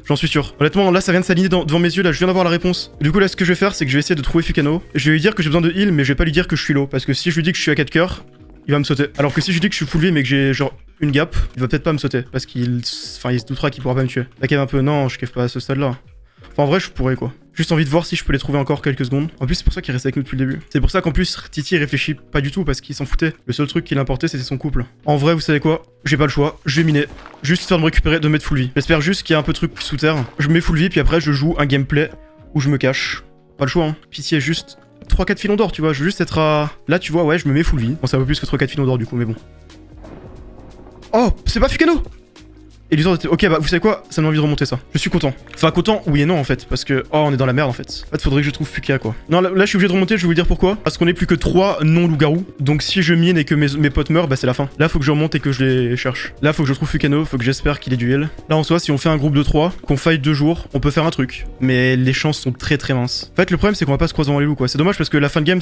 J'en suis sûr. Honnêtement, là ça vient de s'aligner devant mes yeux, là je viens d'avoir la réponse. Du coup là ce que je vais faire c'est que je vais essayer de trouver Fukano. Je vais lui dire que j'ai besoin de heal, mais je vais pas lui dire que je suis low. Parce que si je lui dis que je suis à 4 cœurs, il va me sauter. Alors que si je lui dis que je suis full vie mais que j'ai genre une gap, il va peut-être pas me sauter. Parce qu'il se doutera qu'il pourra pas me tuer. La cave un peu, non, je kiffe pas à ce stade là. Enfin en vrai je pourrais quoi. Juste envie de voir si je peux les trouver encore quelques secondes. En plus c'est pour ça qu'il reste avec nous depuis le début. C'est pour ça qu'en plus Titi réfléchit pas du tout parce qu'il s'en foutait. Le seul truc qui l'importait c'était son couple. En vrai vous savez quoi? J'ai pas le choix. Je vais miner. Juste histoire de me récupérer, de mettre full vie. J'espère juste qu'il y a un peu de truc sous terre. Je mets full vie puis après je joue un gameplay où je me cache. Pas le choix hein. Pitié juste 3-4 filons d'or tu vois. Je veux juste être à... Là tu vois ouais je me mets full vie. Bon c'est un peu plus que 3-4 filons d'or du coup mais bon. Oh c'est pas Fukano! Et Luzord était... Ok bah vous savez quoi, ça m'a envie de remonter ça. Je suis content. Enfin content oui et non en fait. Parce que oh on est dans la merde en fait. En fait faudrait que je trouve Fuka quoi. Non là je suis obligé de remonter, je vais vous dire pourquoi. Parce qu'on est plus que 3 non-loups-garous. Donc si je mine et que mes potes meurent bah c'est la fin. Là faut que je remonte et que je les cherche. Là faut que je trouve Fukano, faut que j'espère qu'il est du heal. Là en soi si on fait un groupe de 3, qu'on fight 2 jours, on peut faire un truc. Mais les chances sont très minces. En fait le problème c'est qu'on va pas se croiser dans les loups quoi. C'est dommage parce que la fin de game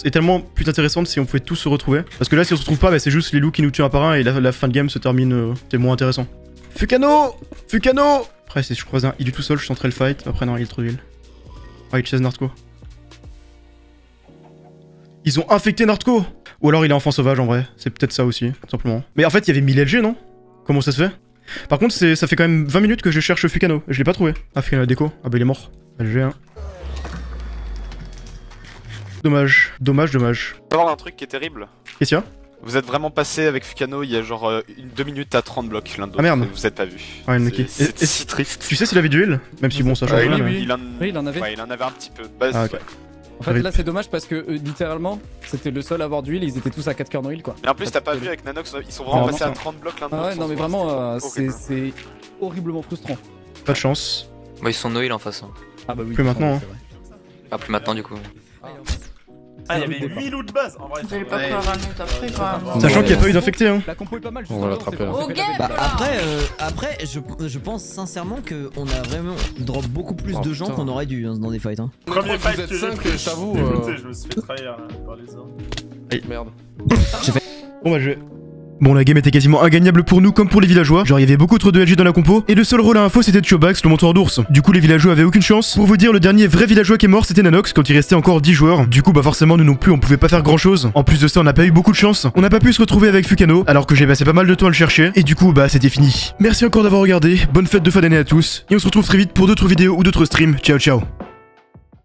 est tellement plus intéressante si on pouvait tous se retrouver. Parce que là si on se retrouve pas bah c'est juste les loups qui nous tuent un par un et la fin de game se termine c'est moins intéressant. Fukano! Après, si je croise un il est tout seul, je tenterai le fight. Après, non, il est trop d'huile. Oh, il chase Nardco. Ils ont infecté Nardco! Ou alors il est enfant sauvage en vrai. C'est peut-être ça aussi, tout simplement. Mais en fait, il y avait 1000 LG, non? Comment ça se fait? Par contre, ça fait quand même 20 minutes que je cherche Fukano. Je l'ai pas trouvé. Ah, Fukano la déco. Ah, bah il est mort. LG1. Dommage, dommage, dommage. Je vais avoir un truc qui est terrible. Qu'est-ce qu'il y a? Vous êtes vraiment passé avec Fukano il y a genre 2 minutes à 30 blocs l'un de l'autre. Ah merde. Vous êtes pas vu. Ouais, ok. C'est si triste. Tu sais s'il avait du heal? Même si bon, ça change rien. mais- Il en... Oui, il en avait. Ouais, il en avait un petit peu. Bah, Ah, ok. ouais. En fait, là, c'est dommage parce que littéralement, c'était le seul à avoir du heal, ils étaient tous à 4 cœurs no heal quoi. Et en plus, t'as pas vu avec Nanox, ils sont vraiment passés à 30 blocs l'un de l'autre. Ah ouais, non, mais vraiment, Horrible. c'est horriblement frustrant. Pas de chance. Bah, ils sont Noël en face. Hein. Ah bah oui. Plus maintenant, hein. Ah, plus maintenant du coup. Ah, il y avait 8 loups de base en vrai. J'avais pas pu avoir un minute après quand même. Sachant qu'il n'y a pas eu d'infecté, hein. La compo est pas mal, On va l'attraper là. Ok, Bah, voilà. après, je pense sincèrement qu'on a vraiment drop beaucoup plus Oh, de gens putain. qu'on aurait dû dans des fights. Hein. Premier fight Vous êtes que j'ai 5, pris, je t'avoue. je me suis fait trahir par les uns. Merde. Bon bah je vais... Bon, la game était quasiment ingagnable pour nous comme pour les villageois. Genre, il y avait beaucoup trop de LG dans la compo. Et le seul rôle à info, c'était Chobax, le monteur d'ours. Du coup, les villageois avaient aucune chance. Pour vous dire, le dernier vrai villageois qui est mort, c'était Nanox, quand il restait encore 10 joueurs. Du coup, bah forcément, nous non plus, on pouvait pas faire grand chose. En plus de ça, on n'a pas eu beaucoup de chance. On n'a pas pu se retrouver avec Fukano, alors que j'ai passé pas mal de temps à le chercher. Et du coup, bah c'était fini. Merci encore d'avoir regardé. Bonne fête de fin d'année à tous. Et on se retrouve très vite pour d'autres vidéos ou d'autres streams. Ciao, ciao.